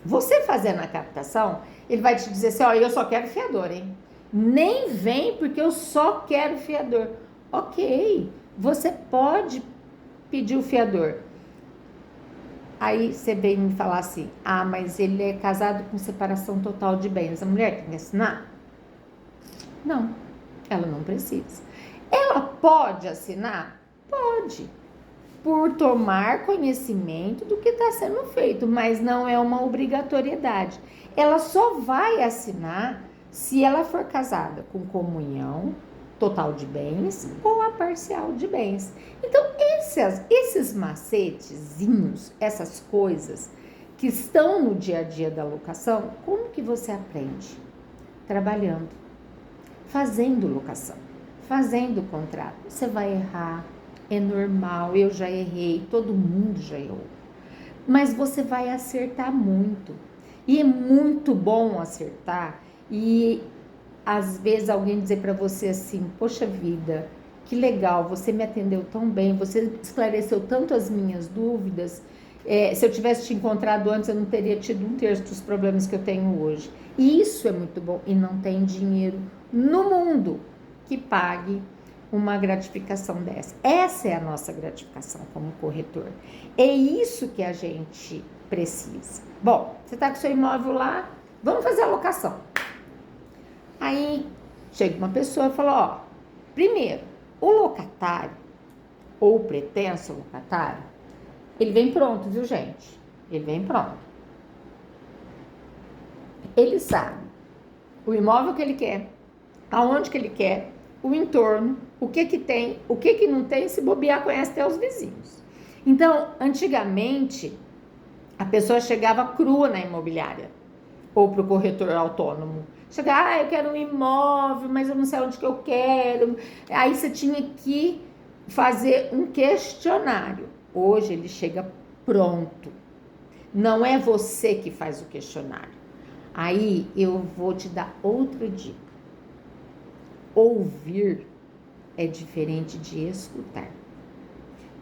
Você fazendo a captação, ele vai te dizer assim: eu só quero fiador, hein? Nem vem porque eu só quero fiador. Ok, você pode pedir o fiador. Aí você vem me falar assim: mas ele é casado com separação total de bens. A mulher tem que assinar? Não, ela não precisa. Ela pode assinar? Pode, por tomar conhecimento do que está sendo feito, mas não é uma obrigatoriedade. Ela só vai assinar se ela for casada com comunhão total de bens ou a parcial de bens. Então, esses macetezinhos, essas coisas que estão no dia a dia da locação, como que você aprende? Trabalhando, fazendo locação, fazendo contrato. Você vai errar, é normal, eu já errei, todo mundo já errou. Mas você vai acertar muito. E é muito bom acertar. E às vezes alguém dizer para você assim: poxa vida, que legal, você me atendeu tão bem, você esclareceu tanto as minhas dúvidas. Se eu tivesse te encontrado antes, eu não teria tido 1/3 dos problemas que eu tenho hoje. E isso é muito bom. E não tem dinheiro no mundo que pague uma gratificação dessa. Essa é a nossa gratificação como corretor. É isso que a gente precisa. Bom, você está com seu imóvel lá, vamos fazer a locação. Aí chega uma pessoa e fala: Primeiro, o locatário, ou o pretenso locatário, ele vem pronto, viu, gente? Ele vem pronto. Ele sabe o imóvel que ele quer, aonde que ele quer, o entorno, o que que tem, o que que não tem, se bobear, conhece até os vizinhos. Então, antigamente, a pessoa chegava crua na imobiliária ou para o corretor autônomo. Chegava, eu quero um imóvel, mas eu não sei onde que eu quero. Aí você tinha que fazer um questionário. Hoje ele chega pronto. Não é você que faz o questionário. Aí eu vou te dar outra dica. Ouvir é diferente de escutar.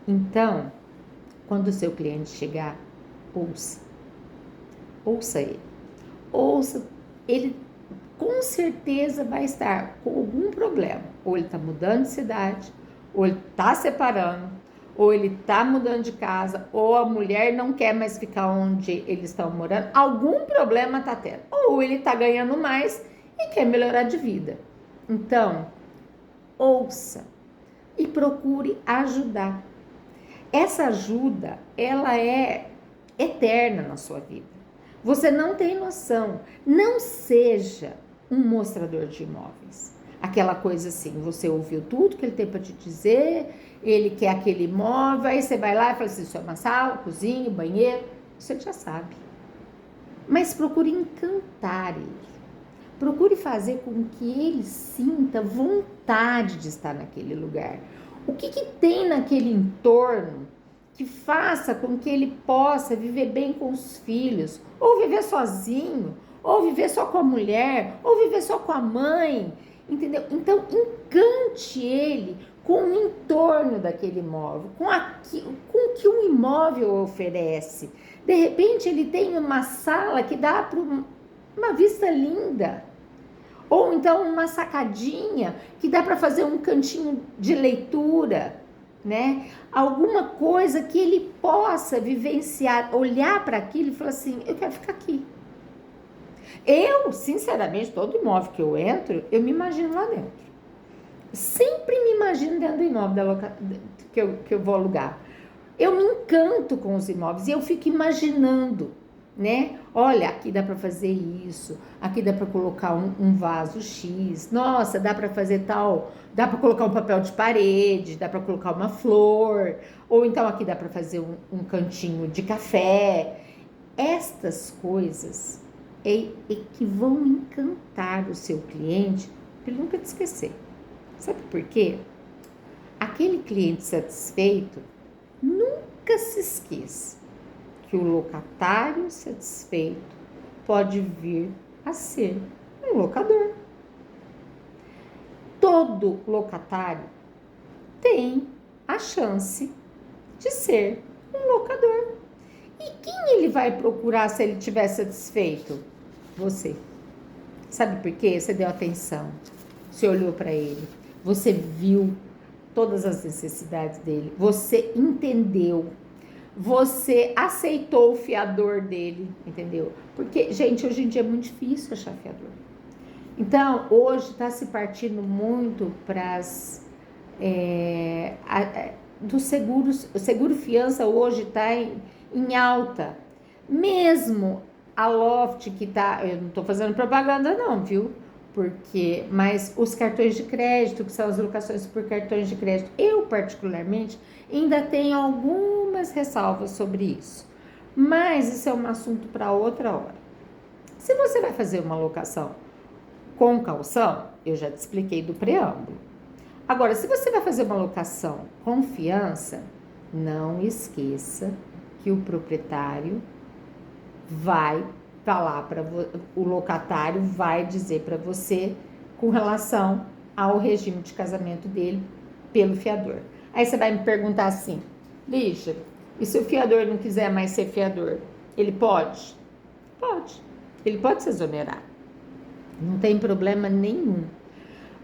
Então, quando o seu cliente chegar, ouça. Ouça ele. Ouça. Ele com certeza vai estar com algum problema. Ou ele está mudando de cidade, ou ele está separando, ou ele está mudando de casa, ou a mulher não quer mais ficar onde eles estão morando. Algum problema está tendo. Ou ele está ganhando mais e quer melhorar de vida. Então, ouça e procure ajudar. Essa ajuda, ela é eterna na sua vida. Você não tem noção. Não seja um mostrador de imóveis. Aquela coisa assim, você ouviu tudo que ele tem para te dizer, ele quer aquele imóvel, aí você vai lá e fala assim, isso é uma sala, cozinha, banheiro, você já sabe. Mas procure encantar ele. Procure fazer com que ele sinta vontade de estar naquele lugar. O que que tem naquele entorno que faça com que ele possa viver bem com os filhos, ou viver sozinho, ou viver só com a mulher, ou viver só com a mãe, entendeu? Então, encante ele com o entorno daquele imóvel, com o que um imóvel oferece. De repente, ele tem uma sala que dá para uma vista linda, ou então uma sacadinha que dá para fazer um cantinho de leitura, né? Alguma coisa que ele possa vivenciar, olhar para aquilo e falar assim, eu quero ficar aqui. Eu, sinceramente, todo imóvel que eu entro, eu me imagino lá dentro. Sempre me imagino dentro do imóvel que eu vou alugar. Eu me encanto com os imóveis e eu fico imaginando, né? Olha, aqui dá para fazer isso, aqui dá para colocar um vaso X, nossa, dá para fazer tal, dá para colocar um papel de parede, dá para colocar uma flor, ou então aqui dá para fazer um cantinho de café. Estas coisas é que vão encantar o seu cliente para ele nunca te esquecer. Sabe por quê? Aquele cliente satisfeito nunca se esqueça que o locatário satisfeito pode vir a ser um locador. Todo locatário tem a chance de ser um locador. E quem ele vai procurar se ele estiver satisfeito? Você. Sabe por quê? Você deu atenção, você olhou para ele, você viu todas as necessidades dele, você entendeu, você aceitou o fiador dele, entendeu? Porque, gente, hoje em dia é muito difícil achar fiador. Então, hoje está se partindo muito para as... dos seguros. O seguro fiança hoje está em alta. Mesmo a Loft que tá... Eu não estou fazendo propaganda não, viu? Mas os cartões de crédito, que são as locações por cartões de crédito, eu particularmente ainda tenho algumas ressalvas sobre isso. Mas isso é um assunto para outra hora. Se você vai fazer uma locação com calção, eu já te expliquei do preâmbulo. Agora, se você vai fazer uma locação com fiança, não esqueça que o proprietário vai falar o locatário vai dizer para você com relação ao regime de casamento dele pelo fiador. Aí você vai me perguntar assim, Lígia, e se o fiador não quiser mais ser fiador, ele pode? Pode. Ele pode se exonerar. Não tem problema nenhum.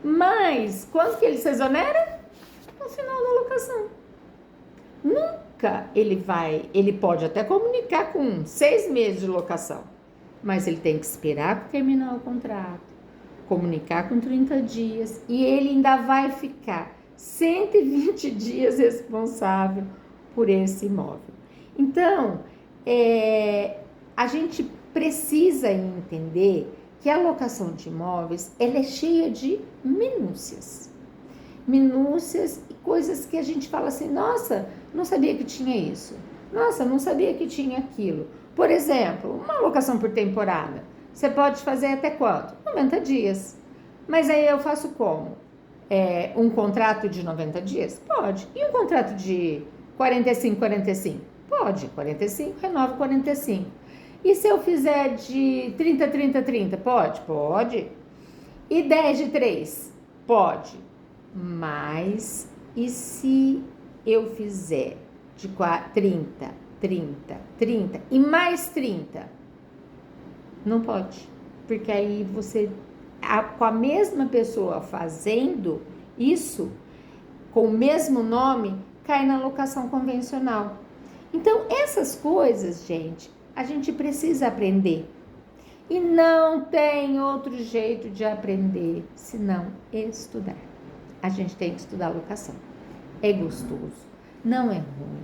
Mas quando que ele se exonera? No final da locação. Nunca ele pode até comunicar com 6 meses de locação, mas ele tem que esperar para terminar o contrato, comunicar com 30 dias e ele ainda vai ficar 120 dias responsável por esse imóvel. Então, a gente precisa entender que a locação de imóveis ela é cheia de minúcias e coisas que a gente fala assim, nossa, não sabia que tinha isso, nossa, não sabia que tinha aquilo. Por exemplo, uma locação por temporada, você pode fazer até quanto? 90 dias. Mas aí eu faço como? Um contrato de 90 dias? Pode. E um contrato de 45? Pode. 45, renova 45. E se eu fizer de 30? Pode? Pode. E 10 de 3? Pode. Mas e se eu fizer de 30 e mais 30? Não pode. Porque aí você, com a mesma pessoa fazendo isso, com o mesmo nome, cai na locação convencional. Então, essas coisas, gente, a gente precisa aprender. E não tem outro jeito de aprender senão estudar. A gente tem que estudar locação. É gostoso, não é ruim.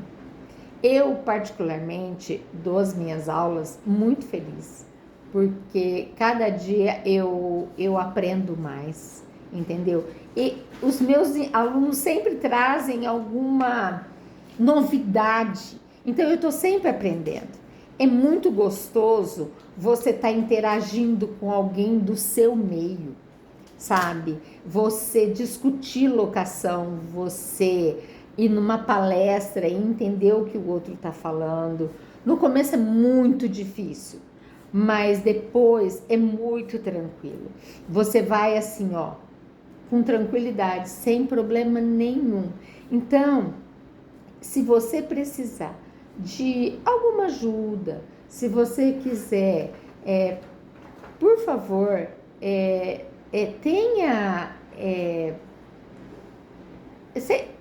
Eu, particularmente, dou as minhas aulas muito feliz, porque cada dia eu aprendo mais, entendeu? E os meus alunos sempre trazem alguma novidade, então eu estou sempre aprendendo. É muito gostoso você estar interagindo com alguém do seu meio, sabe? Você discutir locação, você ir numa palestra e entender o que o outro está falando. No começo é muito difícil, mas depois é muito tranquilo. Você vai assim, ó, com tranquilidade, sem problema nenhum. Então, se você precisar de alguma ajuda, se você quiser, por favor, tenha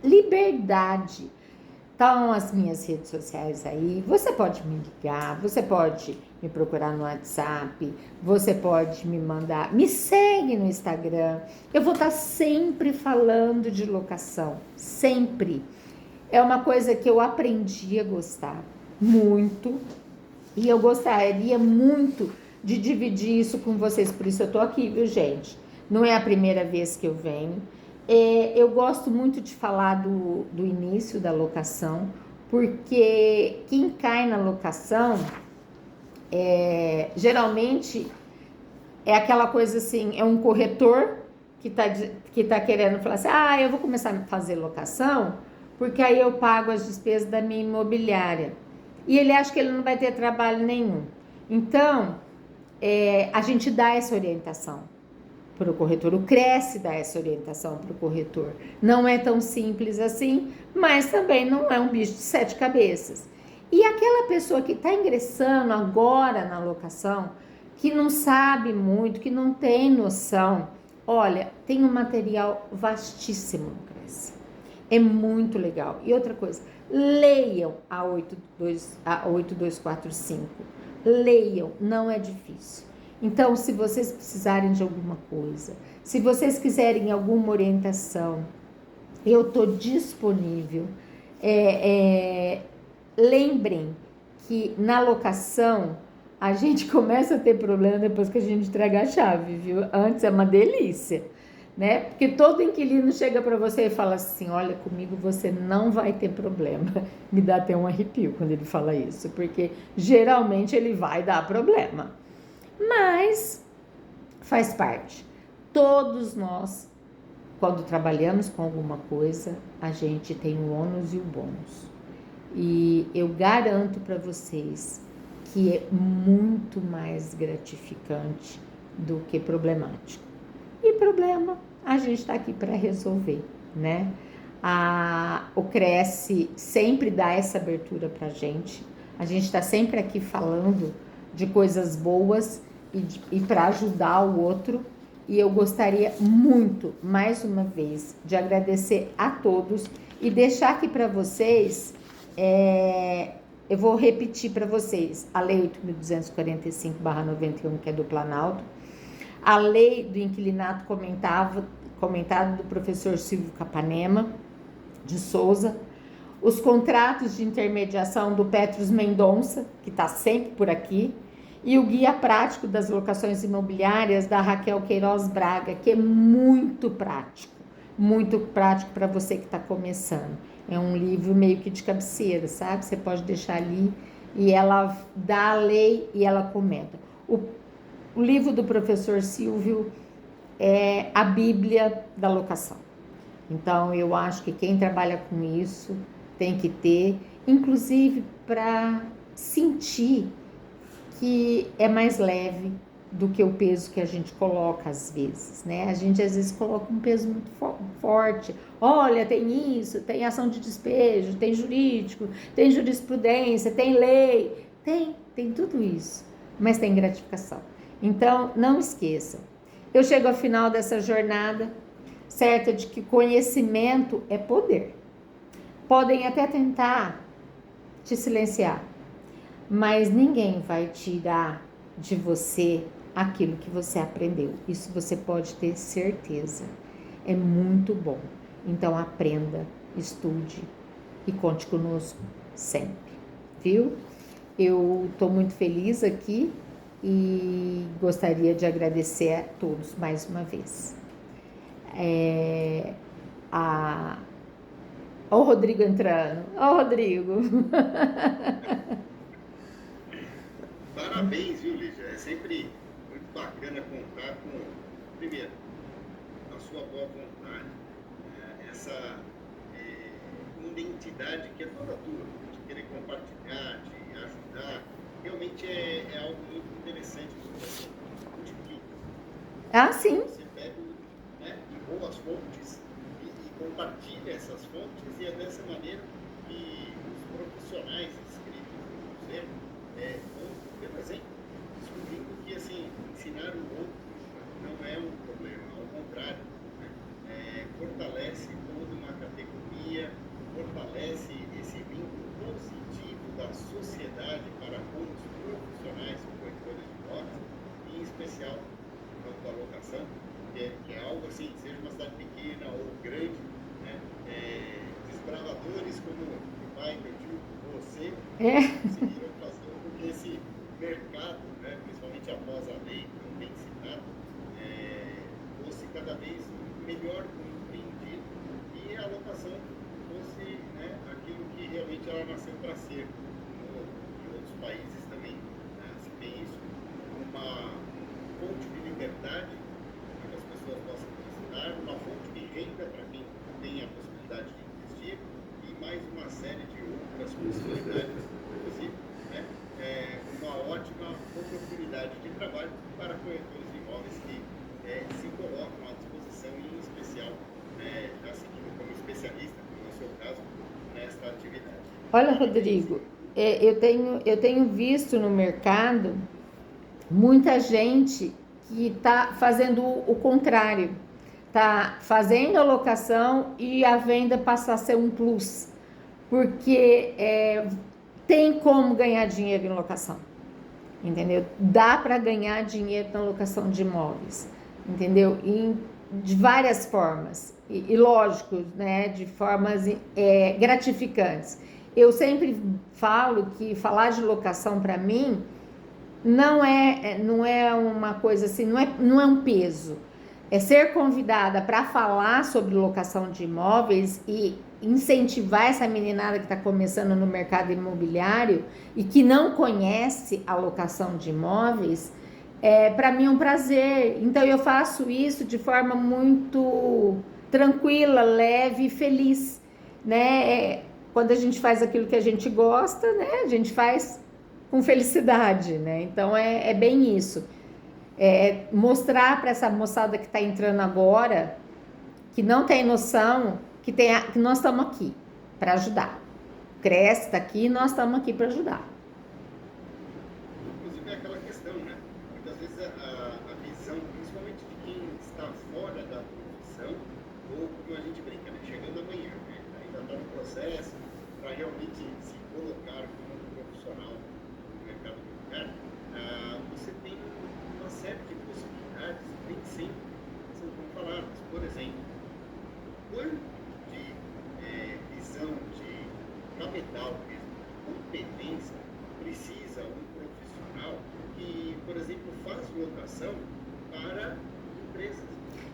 liberdade. Estão as minhas redes sociais aí, você pode me ligar, você pode me procurar no WhatsApp, você pode me mandar, me segue no Instagram, eu vou estar sempre falando de locação, sempre. É uma coisa que eu aprendi a gostar muito e eu gostaria muito de dividir isso com vocês, por isso eu tô aqui, viu, gente? Não é a primeira vez que eu venho. Eu gosto muito de falar do início da locação, porque quem cai na locação, geralmente é aquela coisa assim, é um corretor que tá querendo falar assim, eu vou começar a fazer locação, porque aí eu pago as despesas da minha imobiliária. E ele acha que ele não vai ter trabalho nenhum. Então, a gente dá essa orientação para o corretor, o Cresce dá essa orientação para o corretor. Não é tão simples assim, mas também não é um bicho de 7 cabeças. E aquela pessoa que está ingressando agora na locação, que não sabe muito, que não tem noção, olha, tem um material vastíssimo no Cresce. É muito legal. E outra coisa, leiam a 8245. Leiam, não é difícil. Então, se vocês precisarem de alguma coisa, se vocês quiserem alguma orientação, eu estou disponível. Lembrem que na locação a gente começa a ter problema depois que a gente entrega a chave, viu? Antes é uma delícia, né? Porque todo inquilino chega para você e fala assim, olha, comigo você não vai ter problema. Me dá até um arrepio quando ele fala isso, porque geralmente ele vai dar problema. Mas faz parte. Todos nós, quando trabalhamos com alguma coisa, a gente tem o ônus e o bônus. E eu garanto para vocês que é muito mais gratificante do que problemático. E problema, a gente está aqui para resolver, né? O Cresce sempre dá essa abertura para a gente está sempre aqui falando de coisas boas e para ajudar o outro. E eu gostaria muito, mais uma vez, de agradecer a todos e deixar aqui para vocês, eu vou repetir para vocês, a Lei 8.245/91, que é do Planalto, a lei do inquilinato comentado do professor Silvio Capanema de Souza, os contratos de intermediação do Petros Mendonça, que está sempre por aqui, e o guia prático das locações imobiliárias da Raquel Queiroz Braga, que é muito prático para você que está começando. É um livro meio que de cabeceira, sabe? Você pode deixar ali e ela dá a lei e ela comenta. O livro do professor Silvio é a Bíblia da locação. Então, eu acho que quem trabalha com isso tem que ter, inclusive para sentir que é mais leve do que o peso que a gente coloca às vezes, né? A gente às vezes coloca um peso muito forte. Olha, tem isso, tem ação de despejo, tem jurídico, tem jurisprudência, tem lei, tem tudo isso, mas tem gratificação. Então, não esqueçam. Eu chego ao final dessa jornada certa de que conhecimento é poder. Podem até tentar te silenciar, mas ninguém vai tirar de você aquilo que você aprendeu. Isso você pode ter certeza. É muito bom. Então aprenda, estude e conte conosco sempre, viu? Eu estou muito feliz aqui e gostaria de agradecer a todos mais uma vez. Ó o Rodrigo entrando. Ó o Rodrigo. Parabéns, viu, Lígia? É sempre muito bacana contar com, primeiro, a sua boa vontade, essa identidade que é toda tua, de querer compartilhar, de ajudar. Realmente é algo muito interessante que você multiplica. Ah, sim. Você pega, né, de boas fontes e compartilha essas fontes, e é dessa maneira que os profissionais inscritos no museu vão, pelo exemplo, descobrindo que assim, ensinar o outro não é um problema, ao contrário, né? Fortalece toda uma categoria, fortalece esse vínculo positivo da sociedade para com os profissionais corretores de imóveis, e em especial no campo da locação, que é algo assim, seja uma cidade pequena ou grande, né? Desbravadores como o pai, meu tio, você, conseguiram fazer com que esse mercado, né, principalmente após a lei tão bem citada, fosse cada vez melhor compreendido e a locação fosse, né, aquilo que realmente ela nasceu para ser. Em outros países também, né, se tem isso, uma fonte de liberdade para que as pessoas possam visitar, uma fonte de renda para quem tem a possibilidade de investir e mais uma série de outras possibilidades, inclusive, né, uma ótima oportunidade de trabalho para corretores de imóveis que se colocam à disposição, em especial, né, já seguindo como especialista, como é o seu caso, nesta atividade. Olha, Rodrigo, eu tenho visto no mercado muita gente que está fazendo o contrário, está fazendo a locação e a venda passa a ser um plus, porque tem como ganhar dinheiro em locação, entendeu? Dá para ganhar dinheiro na locação de imóveis, entendeu? De várias formas, e lógico, né, de formas gratificantes. Eu sempre falo que falar de locação para mim não é uma coisa assim, não é um peso. É ser convidada para falar sobre locação de imóveis e incentivar essa meninada que está começando no mercado imobiliário e que não conhece a locação de imóveis, para mim é um prazer. Então eu faço isso de forma muito tranquila, leve e feliz, né? Quando a gente faz aquilo que a gente gosta, né? A gente faz com felicidade, né? Então é bem isso. Mostrar para essa moçada que está entrando agora, que não tem noção, que nós estamos aqui para ajudar. Cresce, está aqui e nós estamos aqui para ajudar. Inclusive é aquela questão, né? Muitas vezes a visão, principalmente de quem está fora da profissão, ou como a gente brinca, né? Chegando amanhã, né? Ainda está no processo para realmente se colocar como profissional no mercado imobiliário, você tem uma série de possibilidades sempre são faladas. Por exemplo, quanto de visão de capital mesmo, competência precisa um profissional que, por exemplo, faz locação para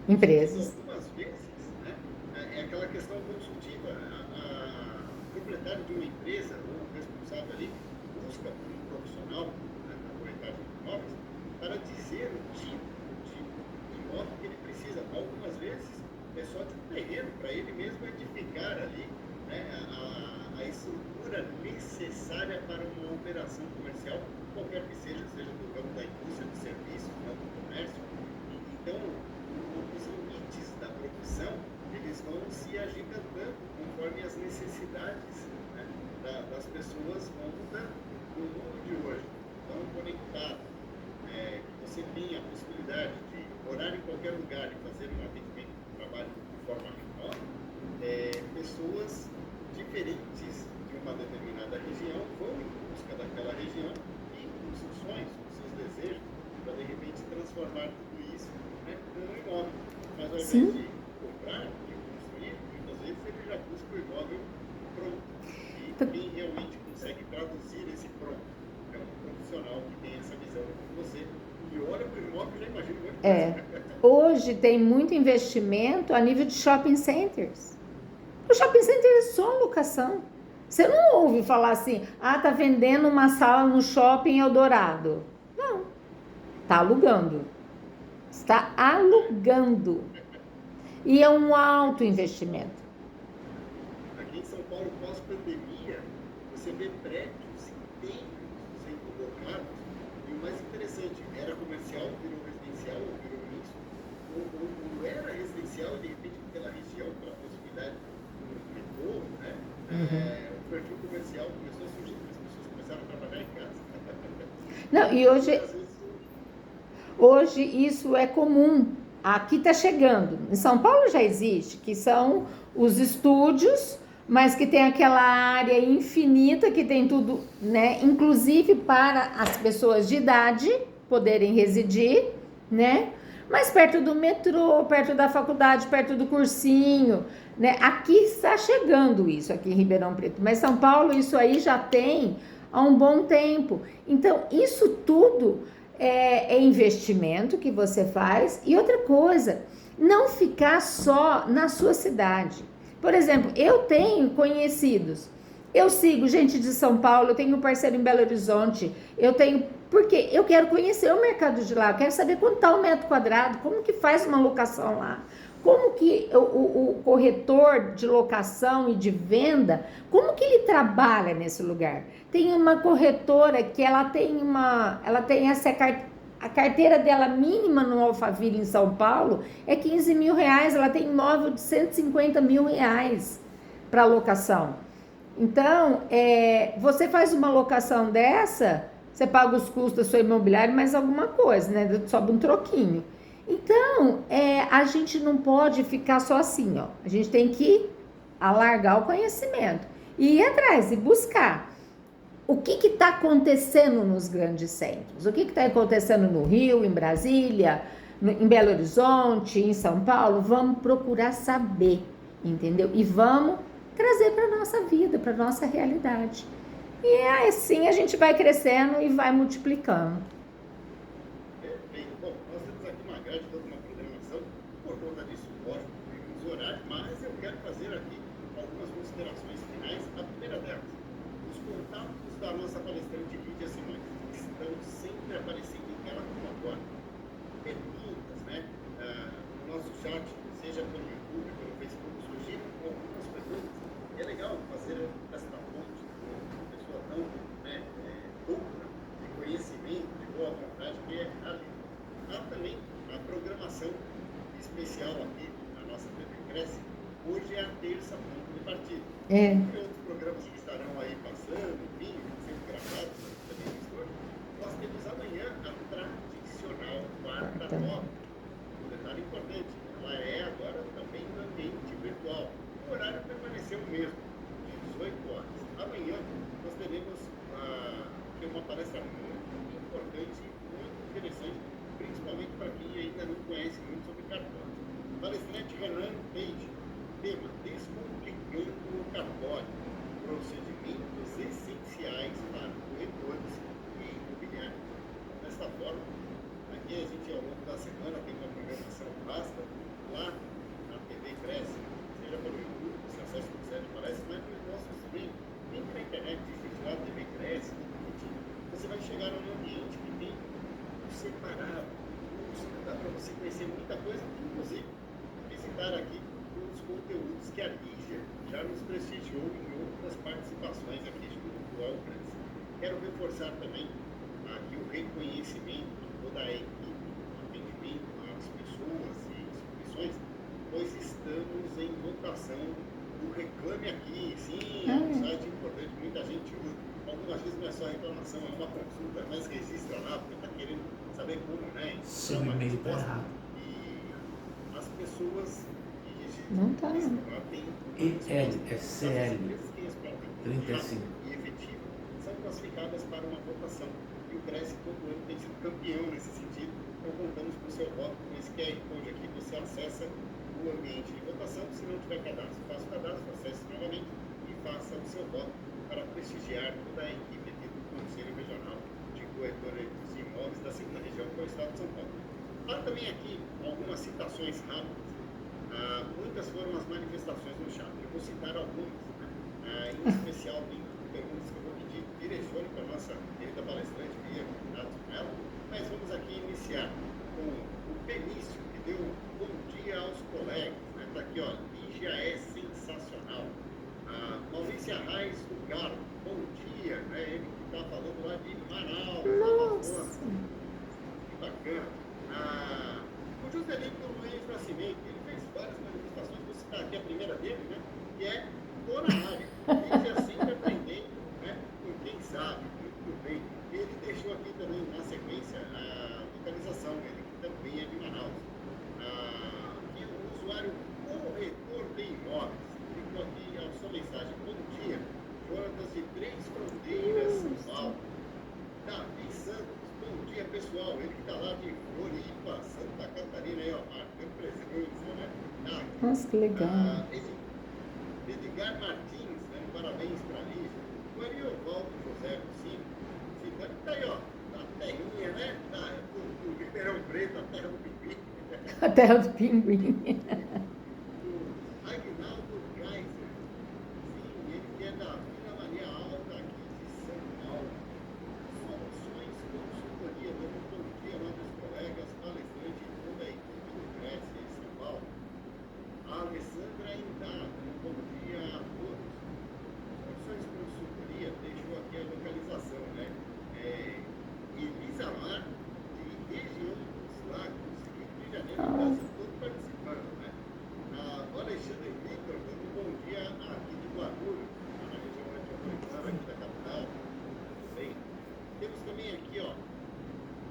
empresas. Algumas vezes, né, é aquela questão consultiva. A proprietário de uma empresa, ou o responsável ali, busca um profissional, né, na corretagem de imóveis, para dizer o tipo de imóvel que ele precisa. Algumas vezes é só de um terreno, para ele mesmo edificar ali, né, a estrutura necessária para uma operação comercial, qualquer que seja do ramo da indústria, do serviço, do ramo do comércio. Então, os limites da profissão, eles vão se agigantando conforme as necessidades, né, das pessoas vão mudando. No mundo de hoje, tão conectado, você tem a possibilidade de morar em qualquer lugar e fazer um atendimento de trabalho de forma remota, pessoas diferentes de uma determinada região vão em busca daquela região e com seus sonhos, com seus desejos, para de repente transformar tudo isso, né, num imóvel. Mas ao invés de comprar e construir, muitas vezes ele já busca o imóvel pronto. E quem realmente consegue traduzir esse pronto é um profissional que tem essa visão como você. E olha para o imóvel e já imagina muito coisa. Hoje tem muito investimento a nível de shopping centers. O shopping center é só locação. Você não ouve falar assim, tá vendendo uma sala no shopping Eldorado. Não. Está alugando. Está alugando. E é um alto investimento. Aqui em São Paulo, pós-pandemia, você vê prédios inteiros sendo colocados. E o mais interessante, era comercial, virou residencial, ou virou misto. Ou era residencial, de repente, pela região, pela possibilidade do retorno, né? O perfil comercial começou a surgir, as pessoas começaram a trabalhar em casa. Não, e hoje isso é comum. Aqui está chegando. Em São Paulo já existe, que são os estúdios, mas que tem aquela área infinita, que tem tudo, né? Inclusive para as pessoas de idade poderem residir, né? Mas perto do metrô, perto da faculdade, perto do cursinho, né? Aqui está chegando isso, aqui em Ribeirão Preto. Mas São Paulo, isso aí já tem há um bom tempo. Então, isso tudo é investimento que você faz. E outra coisa, não ficar só na sua cidade. Por exemplo, eu tenho conhecidos, eu sigo gente de São Paulo, eu tenho um parceiro em Belo Horizonte, porque eu quero conhecer o mercado de lá, eu quero saber quanto está o metro quadrado, como que faz uma locação lá, como que o corretor de locação e de venda, como que ele trabalha nesse lugar. Tem uma corretora que ela tem essa a carteira dela mínima no Alphaville em São Paulo é 15 mil reais, ela tem imóvel de 150 mil reais para locação. Então, você faz uma locação dessa, você paga os custos da sua imobiliária, mais alguma coisa, né? Sobe um troquinho. Então, a gente não pode ficar só assim, ó. A gente tem que alargar o conhecimento e ir atrás e buscar. O que está acontecendo nos grandes centros? O que está acontecendo no Rio, em Brasília, em Belo Horizonte, em São Paulo? Vamos procurar saber, entendeu? E vamos trazer para a nossa vida, para a nossa realidade. E assim a gente vai crescendo e vai multiplicando. Perfeito. Bom, nós temos aqui uma grade, toda uma programação, por conta disso, lógico, temos horário, mas eu quero fazer aqui algumas considerações finais. A primeira delas, os contatos da nossa palestrante Lídia Simões estão sempre aparecendo em tela como agora. Perguntas, né? No nosso chat, seja pelo YouTube, pelo Facebook, surgiram algumas perguntas. É legal fazer esta ponte com uma pessoa tão dupla de conhecimento, de boa vontade, que é a Lídia. Há também a programação especial aqui na nossa TV Cresce. Hoje é a terça ponto de partida. E outros programas que estarão aí passando, enfim, sendo gravados na televisão. Nós temos amanhã a tradicional quarta nova. Um detalhe importante, ela é agora também no ambiente virtual. O horário permaneceu o mesmo, 18 horas. Amanhã nós teremos uma palestra muito importante, muito interessante, principalmente para quem ainda não conhece muito da semana tem uma programação vasta lá na TV Cresce, seja pelo YouTube, se acessa o site parece, mas no nosso stream, vem na internet, digite lá TV Cresce, você vai chegar num ambiente que tem separado, dá para você conhecer muita coisa, inclusive visitar aqui os conteúdos que a Lígia já nos prestigiou em outras participações aqui junto ao Cresce. Quero reforçar também aqui o reconhecimento de toda a equipe, o atendimento às pessoas e instituições, pois estamos em votação do Reclame Aqui. Sim, é um site importante, muita gente usa. Algumas vezes não é só reclamação, é uma consulta, mas registra lá, porque está querendo saber como, né? Seu e-mail está errado. E as pessoas que Não tá. lá têm EL, é CL, e 35. efetivo são classificadas para uma votação. E o Cresce todo ano tem sido campeão nesse sentido. Então contamos com o seu voto. Com esse QR Code aqui você acessa o ambiente de votação. Se não tiver cadastro, faça o cadastro, acesse novamente e faça o seu voto para prestigiar toda a equipe aqui do Conselho Regional de Corretores de Imóveis da 2ª Região, que é o Estado de São Paulo. Há também aqui algumas citações rápidas. Muitas foram as manifestações no chat. Eu vou citar algumas. Em especial, tem perguntas que eu vou pedir, direcione para a nossa querida palestrante via contato com ela. Mas vamos aqui iniciar com o Benício, que deu um bom dia aos colegas. Está aqui, ó, Lígia é sensacional. Maurício Arraes do Galo, bom dia, né? Ele que está falando lá de Manaus, Amazonas. Que bacana. O Juscelino Luiz Nascimento, ele fez várias manifestações, vou citar aqui a primeira dele, né? Que é tô na área. Lígia sempre aprendendo, né? Com quem sabe, muito bem. Ele deixou aqui também, na sequência, a localização, ele que também é de Manaus. E o usuário corretor de imóveis. Aqui a sua mensagem. Bom dia, Jonatas de Três Fronteiras, São Paulo. Davi Santos, bom dia pessoal. Ele que está lá de Floripa, Santa Catarina, aí, ó, marcando presença, né? Nossa, que legal. Edgar Martins, dando parabéns para a Lígia. O Ariovaldo José Lucino, citando, tá aí, ó, da terrinha, né? Do Ribeirão Preto, a terra do Pipi. A terra do pinguim. Aguinaldo Kaiser, sim, ele que é da Vila Maria Alta, aqui de São Paulo. Soluções Consultoria, dando um bom dia, nossos colegas, palestrantes e toda a equipe do Cresce em São Paulo. A Alessandra Indá, dando um bom dia a todos. Soluções Consultoria, deixou aqui a localização, né? Elisa Mar, de Região dos Lagos, Rio de Janeiro, Brasil todo participando, né? O Alexandre Victor, dando um bom dia aqui de Guarulhos, na região metropolitana aqui da capital. Tudo bem. Temos também aqui, ó,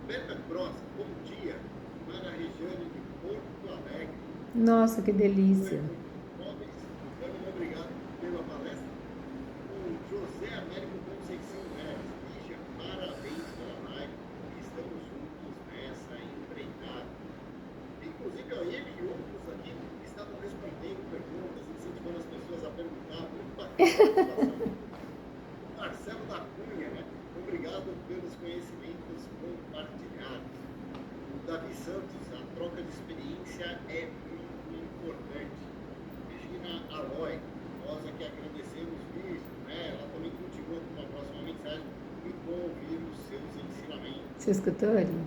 Beta Cross, bom dia, para a região de Porto Alegre. Nossa, que delícia. Muito obrigado pela palestra. O José Américo Conceição Neves, Lígia, parabéns pela live. Estamos juntos nessa empreitada. Inclusive, ó, ele e outros aqui estavam respondendo perguntas, incentivando as pessoas a perguntar. Muito bacana. Marcelo da Cunha, né? Obrigado pelos conhecimentos compartilhados. O Davi Santos, a troca de experiência é muito importante. Regina Aloy, nós aqui agradecemos isso, né? Ela também continua com uma próxima mensagem. Muito bom ouvir os seus ensinamentos. Você escutou ali?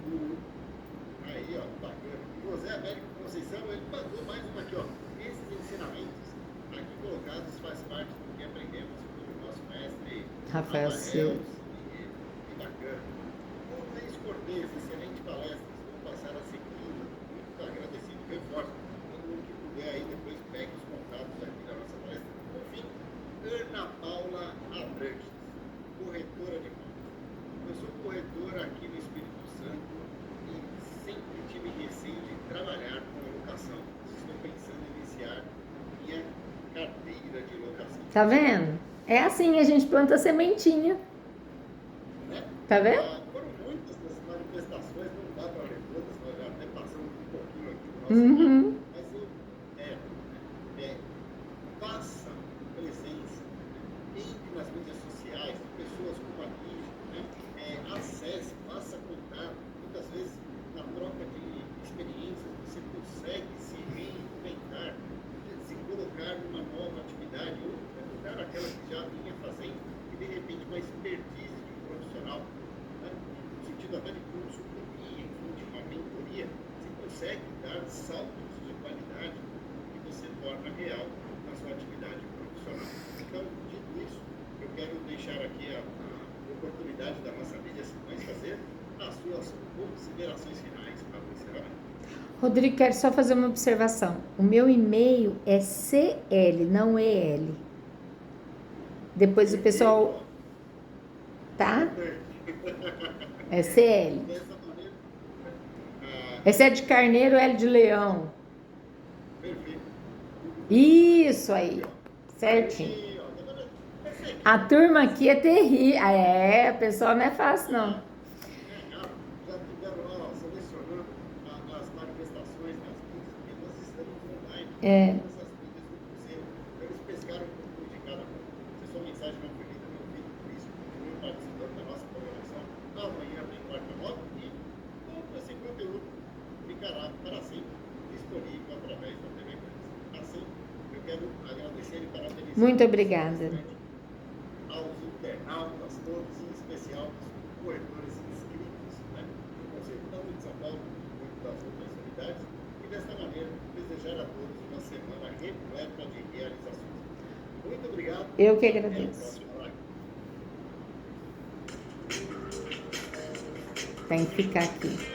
Aí, ó, bacana. O José Américo Conceição, ele mandou mais uma aqui, ó. Esses ensinamentos aqui colocados faz parte do que aprendemos com o nosso mestre Rafael Silva. Que bacana. O Luiz Cortez, excelente palestra. Vou passar a seguir. Muito agradecido. Reforço. Todo mundo que puder aí, depois pegue os contatos aqui da nossa palestra. Por fim, Ana Paula Abrantes, corretora de imóveis. Eu sou corretora aqui no Espírito Santo e sempre tive receio de trabalhar com locação. Estou pensando em iniciar minha carteira de locação. Tá vendo? É assim, a gente planta sementinha. Né? Tá vendo? Foram muitas das manifestações, não dá para ler todas, nós já até passamos um pouquinho aqui do nosso mas eu faça presença, entre nas mídias sociais, pessoas como a Lígia, né? Acesse, faça contato, muitas vezes na troca de consegue dar saltos de qualidade que você torna real na sua atividade profissional. Então, dito isso, eu quero deixar aqui a oportunidade da nossa mídia Simões fazer as suas considerações finais para o encerramento. Rodrigo, quero só fazer uma observação. O meu e-mail é CL, não EL. Depois o pessoal... Tá? É CL. Dessa maneira, Esse é de carneiro, L de leão. perfeito. Isso aí. Certinho. E, ó, perfeito. A turma aqui é terrível. É, o pessoal não é fácil, não. Já tiveram lá selecionando as manifestações das mídias, porque nós estamos online. É. Essas mídias do Cruzeiro. Eles pescaram um pouco de cada um. Se sua mensagem não foi lida, não fique por isso. Continue participando da nossa programação. Amanhã tem quarta nota e todo esse conteúdo ficará para sempre disponível através da TV Cresce. Assim, eu quero agradecer e parabenizar. Muito obrigada. Aos internautas todos, em especial os corretores inscritos, né, no Conselho tanto de São Paulo quanto das outras unidades, e desta maneira desejar a todos uma semana repleta de realizações. Muito obrigado. Eu que Até a agradeço. próxima live. Tem que ficar aqui.